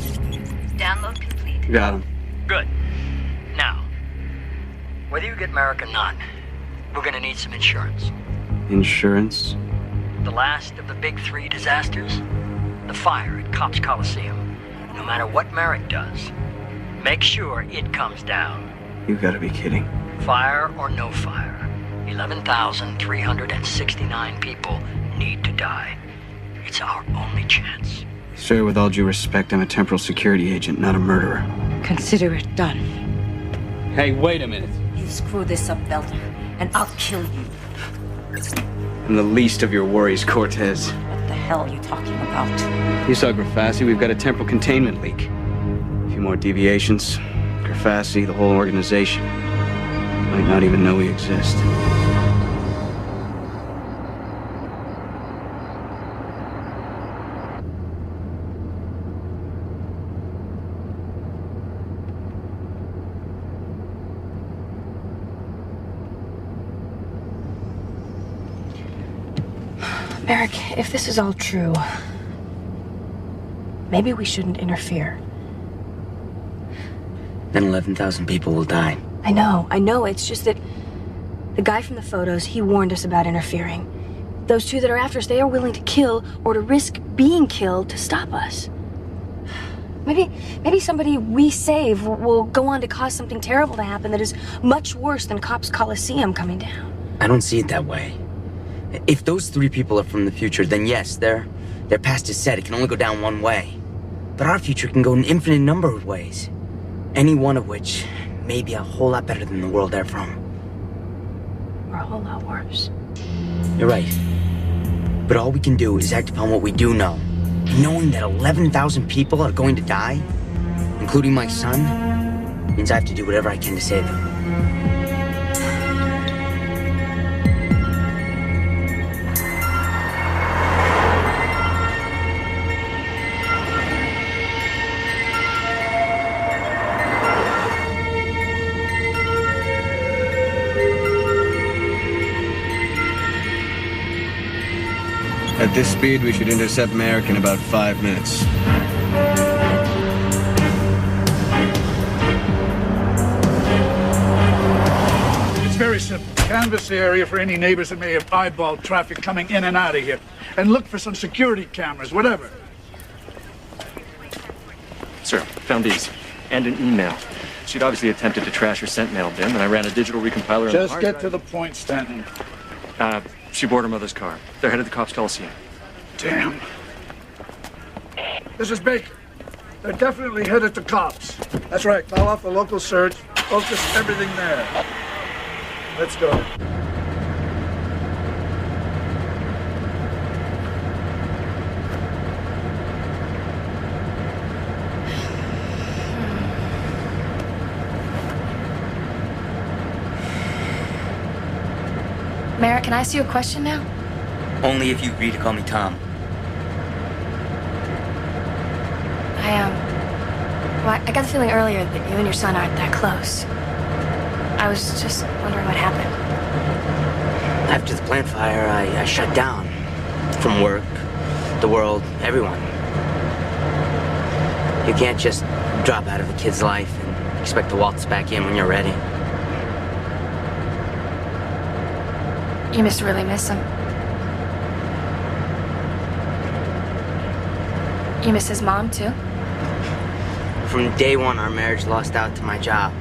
Download complete. Got him. Good. Now, whether you get Merrick or not, we're gonna need some insurance. Insurance? The last of the big 3 disasters, the fire at Cops Coliseum. No matter what Merrick does, make sure it comes down. You gotta be kidding. Fire or no fire, 11,369 people need to die. It's our only chance. Sir, with all due respect, I'm a temporal security agent, not a murderer. Consider it done. Hey, wait a minute. You screw this up, Belton, and I'll kill you. I'm the least of your worries, Cortez. What the hell are you talking about? You saw Grafassi, we've got a temporal containment leak. A few more deviations, Grafassi, the whole organization, might not even know we exist. Merrick, if this is all true, maybe we shouldn't interfere. Then 11,000 people will die. I know. It's just that the guy from the photos, he warned us about interfering. Those 2 that are after us, they are willing to kill or to risk being killed to stop us. Maybe somebody we save will go on to cause something terrible to happen that is much worse than Cops Coliseum coming down. I don't see it that way. If those 3 people are from the future, then yes, their past is set. It can only go down one way. But our future can go an infinite number of ways. Any one of which may be a whole lot better than the world they're from. Or a whole lot worse. You're right. But all we can do is act upon what we do know. And knowing that 11,000 people are going to die, including my son, means I have to do whatever I can to save them. At this speed, we should intercept Merrick in about 5 minutes. It's very simple. Canvass the area for any neighbors that may have eyeballed traffic coming in and out of here. And look for some security cameras, whatever. Sir, found these. And an email. She'd obviously attempted to trash her Sentinel bin, and I ran a digital recompiler on the Just hard get drive. to the point, Stanton. She boarded her mother's car. They're headed to the Cops Coliseum. Damn. This is Baker. They're definitely headed to Cops. That's right. Call off the local search. Focus everything there. Let's go. Merrick, can I ask you a question now? Only if you agree to call me Tom. I got the feeling earlier that you and your son aren't that close. I was just wondering what happened. After the plant fire, I shut down. From work, the world, everyone. You can't just drop out of a kid's life and expect to waltz back in when you're ready. You must really miss him. You miss his mom, too? From day one, our marriage lost out to my job.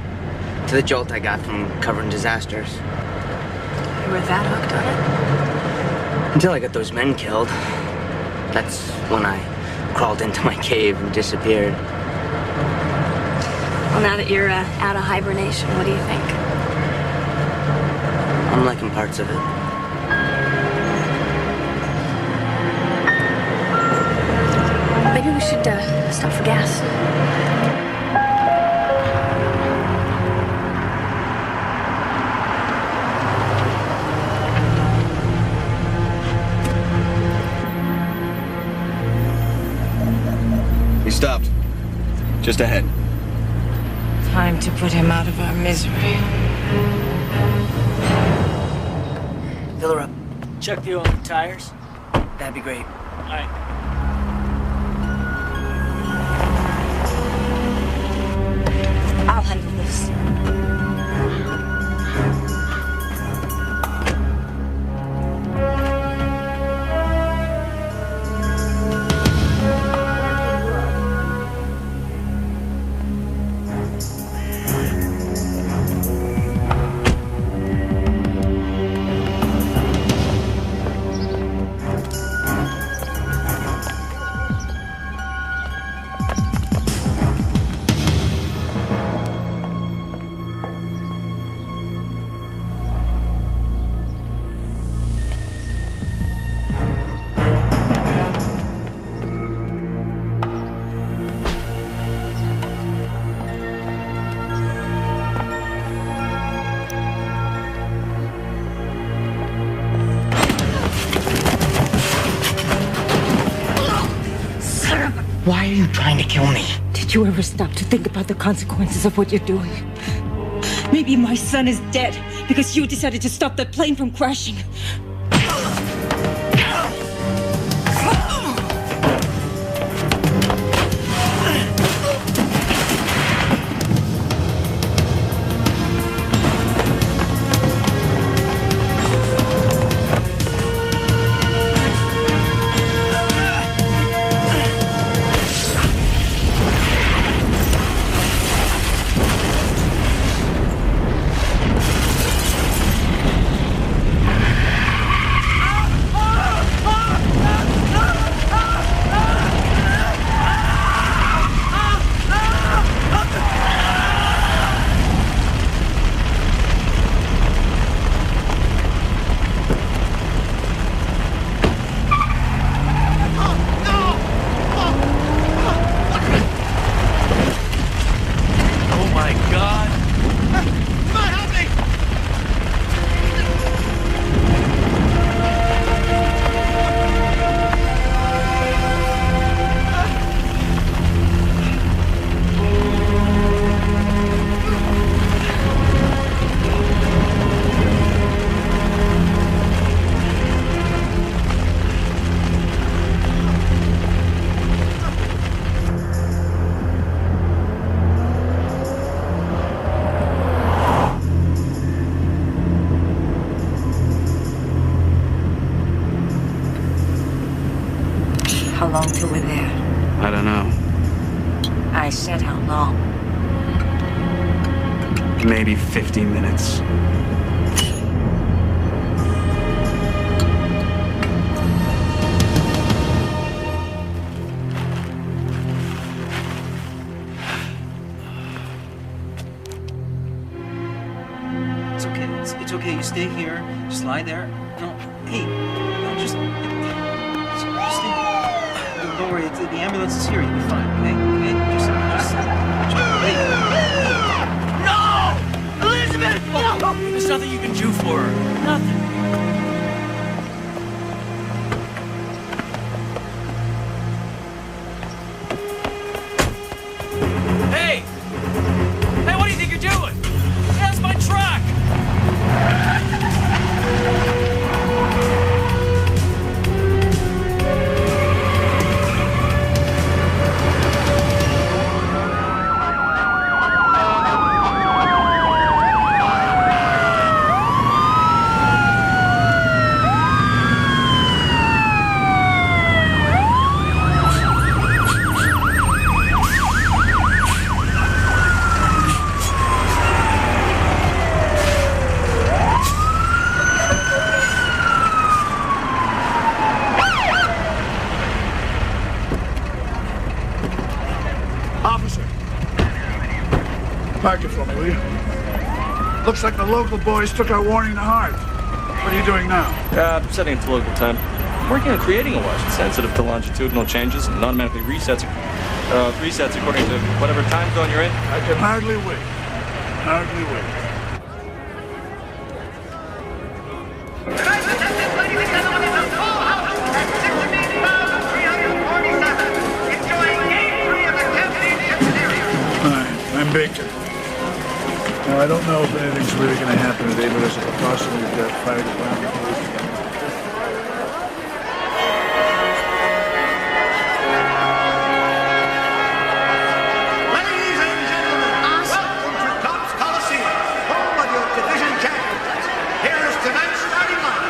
To the jolt I got from covering disasters. You were that hooked on it? Until I got those men killed. That's when I crawled into my cave and disappeared. Well, now that you're out of hibernation, what do you think? I'm liking parts of it. Maybe we should stop for gas. We stopped. Just ahead. Time to put him out of our misery. Fill her up. Check the oil and tires. That'd be great. All right. I'll handle this. Why are you trying to kill me? Did you ever stop to think about the consequences of what you're doing? Maybe my son is dead because you decided to stop that plane from crashing. How long till we're there? I don't know. I said how long? Maybe 50 minutes. It's okay. It's okay. You stay here. Just lie there. No, hey, no, just stay. Don't worry. The ambulance is here. You'll be fine. Okay. Okay. Just wait. No! Elizabeth! No! There's nothing you can do for her. Nothing. Hey! Hey, what do you think you're doing? That's my truck! like the local boys took our warning to heart. What are you doing now? I'm setting it to local time. I'm working on creating a watch that's sensitive to longitudinal changes and automatically resets according to whatever time zone you're in. I can hardly wait. Hardly wait. I'm Bacon. Now, I don't know if anything's really going to happen today, but there's a possibility that fire department police again. Ladies and gentlemen, welcome to Cops Coliseum, home of your division champions. Here is tonight's starting line.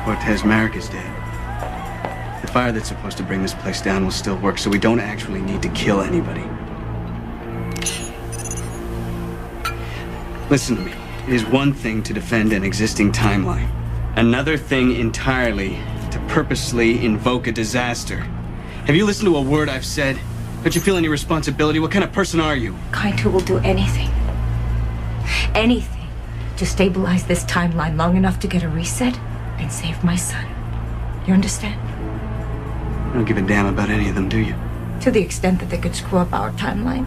Cortez Merrick is dead. The fire that's supposed to bring this place down will still work, so we don't actually need to kill anybody. Listen to me. It is one thing to defend an existing timeline. Another thing entirely to purposely invoke a disaster. Have you listened to a word I've said? Don't you feel any responsibility? What kind of person are you? Kind who will do anything. Anything to stabilize this timeline long enough to get a reset and save my son. You understand? You don't give a damn about any of them, do you? To the extent that they could screw up our timeline.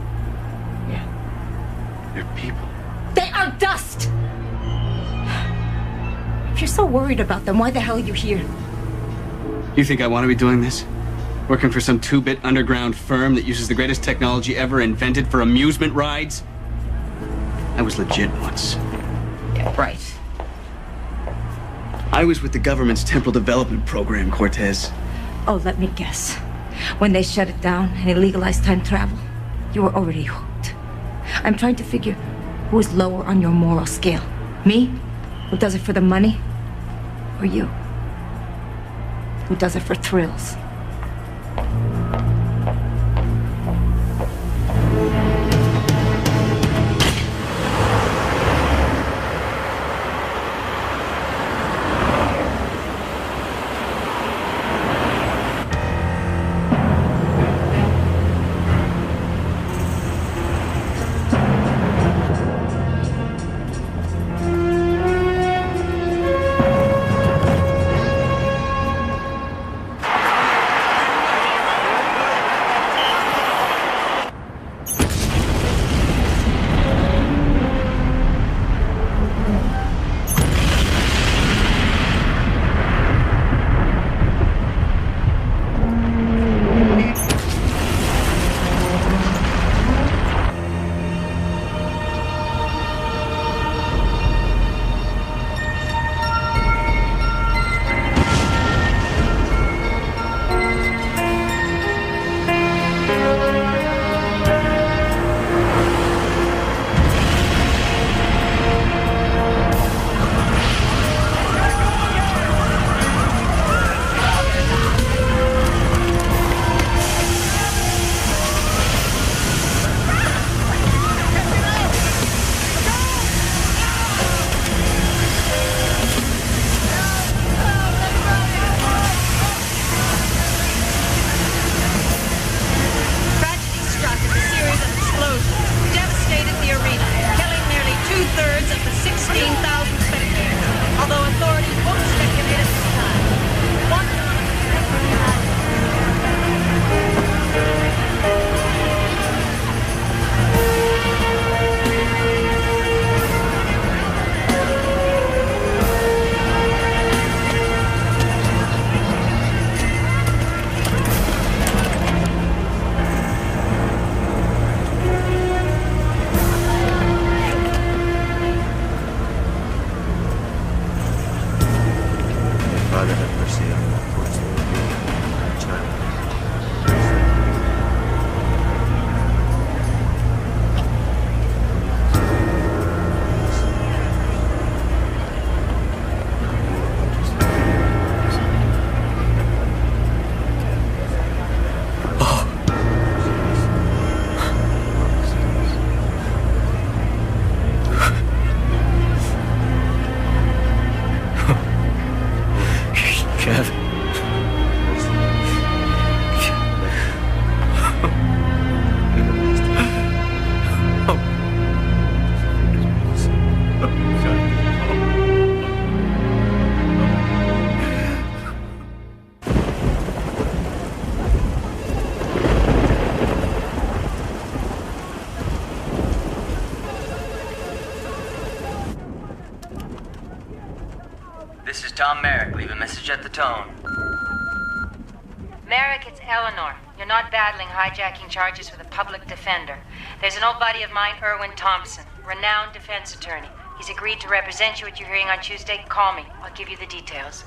Yeah. They're people. They are dust! If you're so worried about them, why the hell are you here? You think I want to be doing this? Working for some two-bit underground firm that uses the greatest technology ever invented for amusement rides? I was legit once. Yeah, right. I was with the government's temporal development program, Cortez. Oh, let me guess. When they shut it down and illegalized time travel, you were already hooked. I'm trying to figure who is lower on your moral scale. Me, who does it for the money, or you, who does it for thrills? Tom Merrick. Leave a message at the tone. Merrick, it's Eleanor. You're not battling hijacking charges with a public defender. There's an old buddy of mine, Erwin Thompson, renowned defense attorney. He's agreed to represent you at your hearing on Tuesday. Call me. I'll give you the details.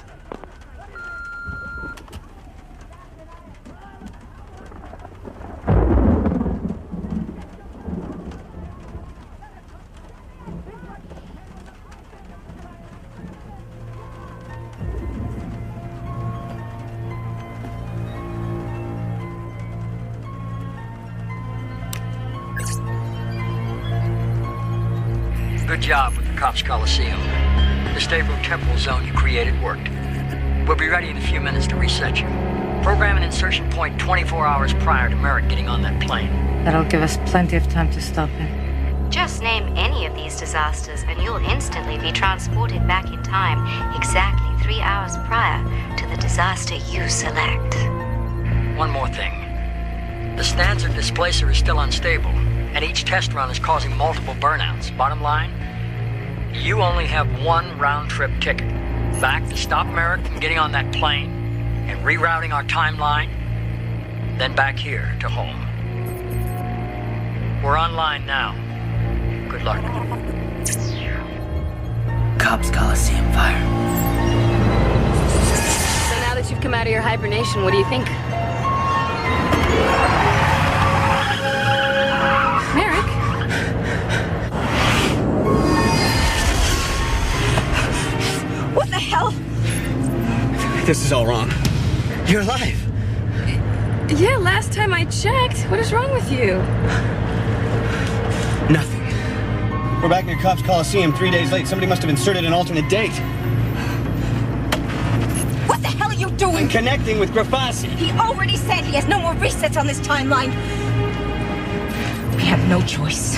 Good job with the Cops Coliseum. The stable temporal zone you created worked. We'll be ready in a few minutes to reset you. Program an insertion point 24 hours prior to Merrick getting on that plane. That'll give us plenty of time to stop him. Just name any of these disasters and you'll instantly be transported back in time exactly 3 hours prior to the disaster you select. One more thing. The Stanza displacer is still unstable, and each test run is causing multiple burnouts. Bottom line, you only have one round-trip ticket. Back to stop Merrick from getting on that plane and rerouting our timeline, then back here to home. We're online now. Good luck. Cops Coliseum fire. So now that you've come out of your hibernation, what do you think? Merrick? What the hell? This is all wrong. You're alive. Yeah, last time I checked. What is wrong with you? Nothing. We're back near Cops Coliseum 3 days late. Somebody must have inserted an alternate date. What the hell are you doing? I'm connecting with Grafassi. He already said he has no more resets on this timeline. We have no choice.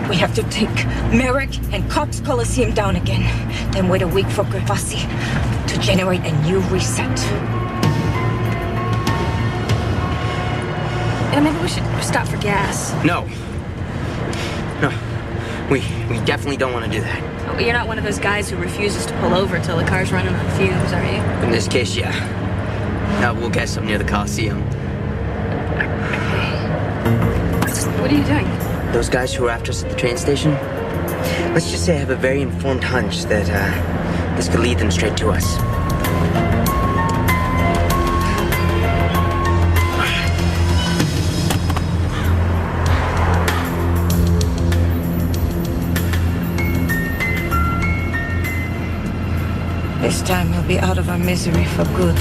We have to take Merrick and Cops Coliseum down again, then wait a week for Grafassi to generate a new reset. Yeah, maybe we should stop for gas. No. We definitely don't want to do that. Oh, you're not one of those guys who refuses to pull over till the car's running on fumes, are you? In this case, yeah. Now we'll get some near the Coliseum. What are you doing? Those guys who were after us at the train station? Let's just say I have a very informed hunch that this could lead them straight to us. This time we'll be out of our misery for good.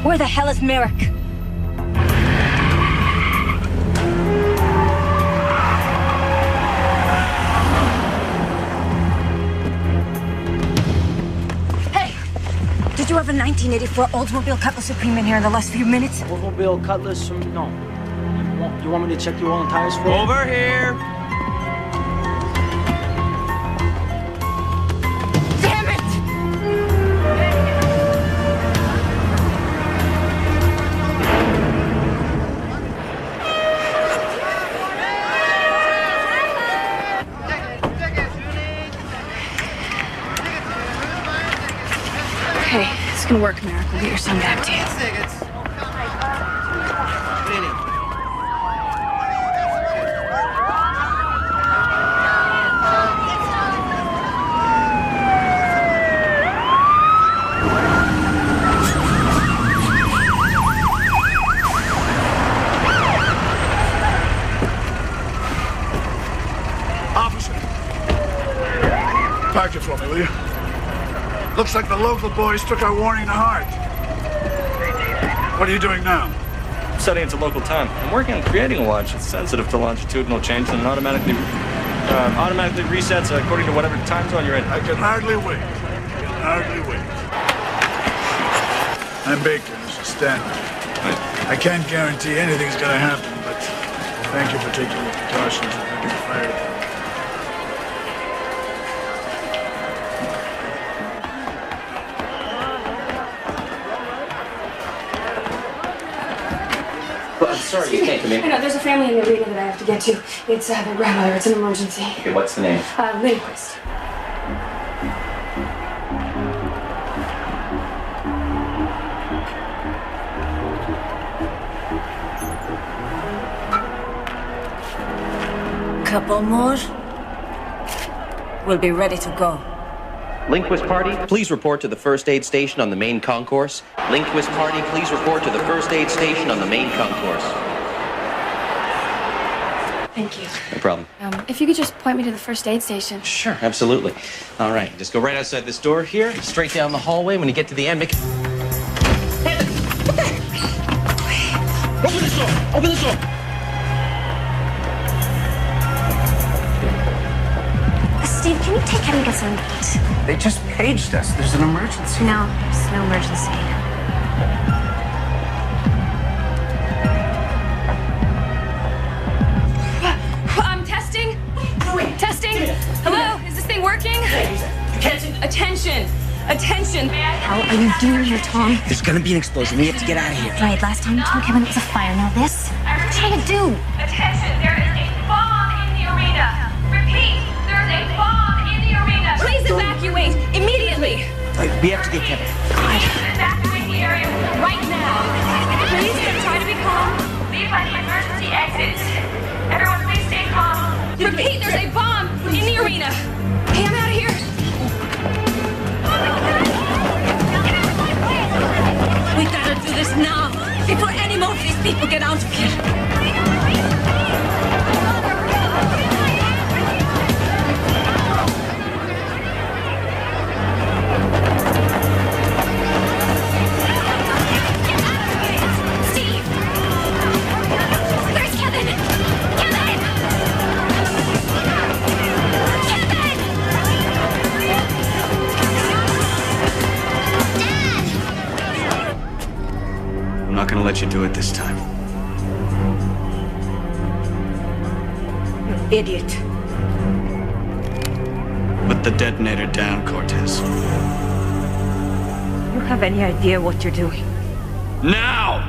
Where the hell is Merrick? Hey! Did you have a 1984 Oldsmobile Cutlass Supreme in here in the last few minutes? Oldsmobile Cutlass? No. You want me to check the oil and tires for you? Over here! Damn it! Okay, it's gonna work, Merrick. We'll get your son back to you. Park it for me, will you? Looks like the local boys took our warning to heart. What are you doing now? I'm setting it to local time. I'm working on creating a watch. It's sensitive to longitudinal change and automatically resets according to whatever time zone you're in. I can hardly wait. I'm Baker, Mr. Stanley. I can't guarantee anything's gonna happen, but thank you for taking the precautions of having the fire. sorry, you can't come in. I know, there's a family in the arena that I have to get to. It's their grandmother. It's an emergency. Okay, what's the name? Lindquist. Couple more. We'll be ready to go. Lindquist Party, please report to the first aid station on the main concourse. Lindquist Party, please report to the first aid station on the main concourse. Thank you. No problem. If you could just point me to the first aid station. Sure, absolutely. All right, just go right outside this door here, straight down the hallway. When you get to the end, make... Open this door! Open this door! Steve, can you take him and get some meat? They just paged us. There's an emergency. No, there's no emergency. I'm testing. Testing. Hello? Is this thing working? Attention. Attention. How are you doing here, Tom? There's gonna be an explosion. We have to get out of here. Right, last time you told Kevin it was a fire. Now this? What are you trying to do? Attention, there is a bomb in the arena. Repeat, there is a bomb in the arena. Please evacuate immediately. We have to get Kevin. Please evacuate the area right now. Please try to be calm. Leave by the emergency exits. Everyone, please stay calm. Repeat, there's a bomb in the arena. Hey, I'm out of here. We gotta do this now, before any more of these people get out of here. Steve! Where's Kevin? Kevin! I'm not gonna let you do it this time. You idiot. Put the detonator down, Cortez. You have any idea what you're doing? Now!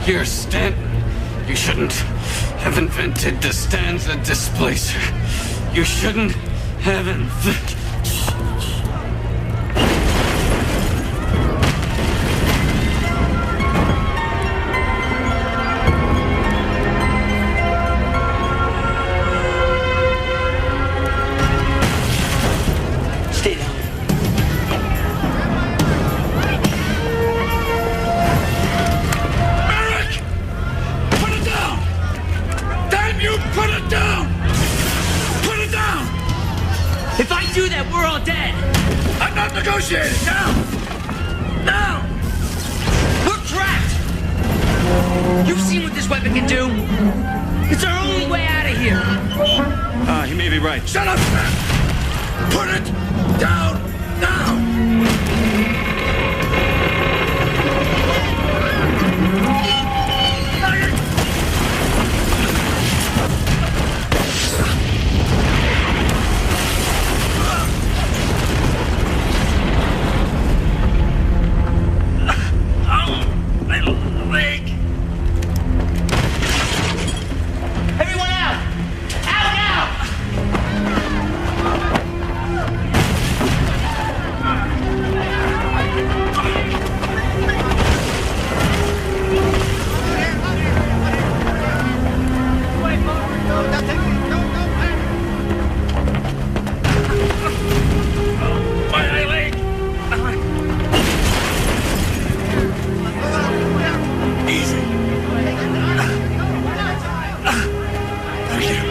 Here, Stanton. You shouldn't have invented the stanza displacer. You shouldn't have invented... Stay down. Put it down! Put it down! If I do that, we're all dead! I'm not negotiating! Now! Now! We're trapped! You've seen what this weapon can do? It's our only way out of here. He may be right. Shut up! Put it down now! Everyone out! Out now! My leg! Easy. Thank you.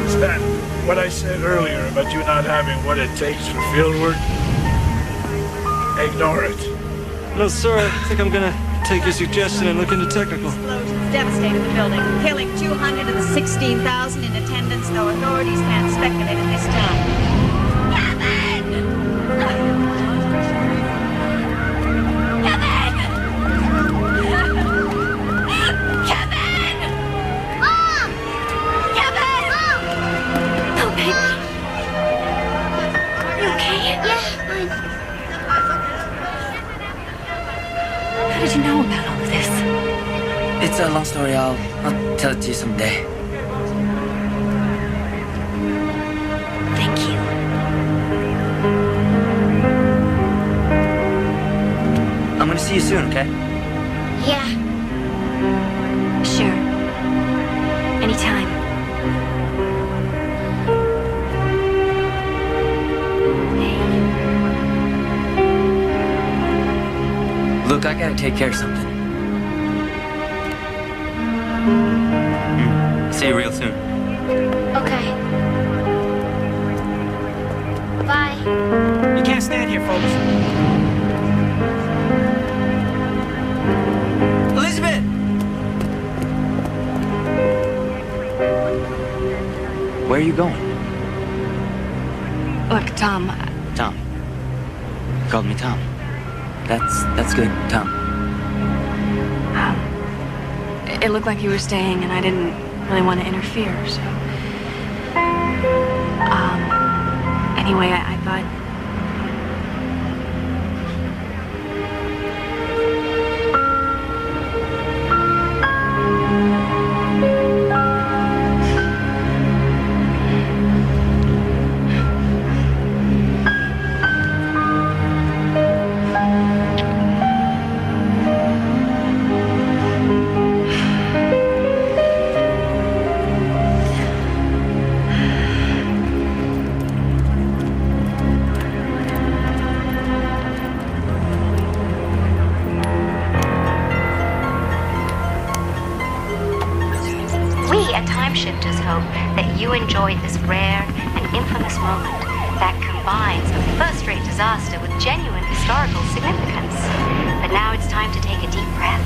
Stan, what I said earlier about you not having what it takes for field work, ignore it. No, sir, I think I'm gonna take your suggestion and look into technical. Devastated the building, killing 216,000 in attendance, though authorities can't speculate at this time. How did you know about all of this? It's a long story. I'll tell it to you someday. Thank you. I'm gonna see you soon, okay? Yeah. Sure. Anytime. Look, I gotta take care of something. See you real soon. Okay. Bye. You can't stand here, folks. Elizabeth! Where are you going? Look, Tom. Tom. You called me Tom. That's good, Tom. It looked like you were staying, and I didn't really want to interfere, so. Anyway, I thought. Shifters hope that you enjoyed this rare and infamous moment that combines a first-rate disaster with genuine historical significance. But now it's time to take a deep breath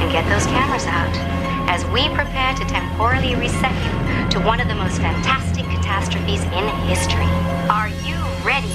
and get those cameras out as we prepare to temporally reset you to one of the most fantastic catastrophes in history. Are you ready?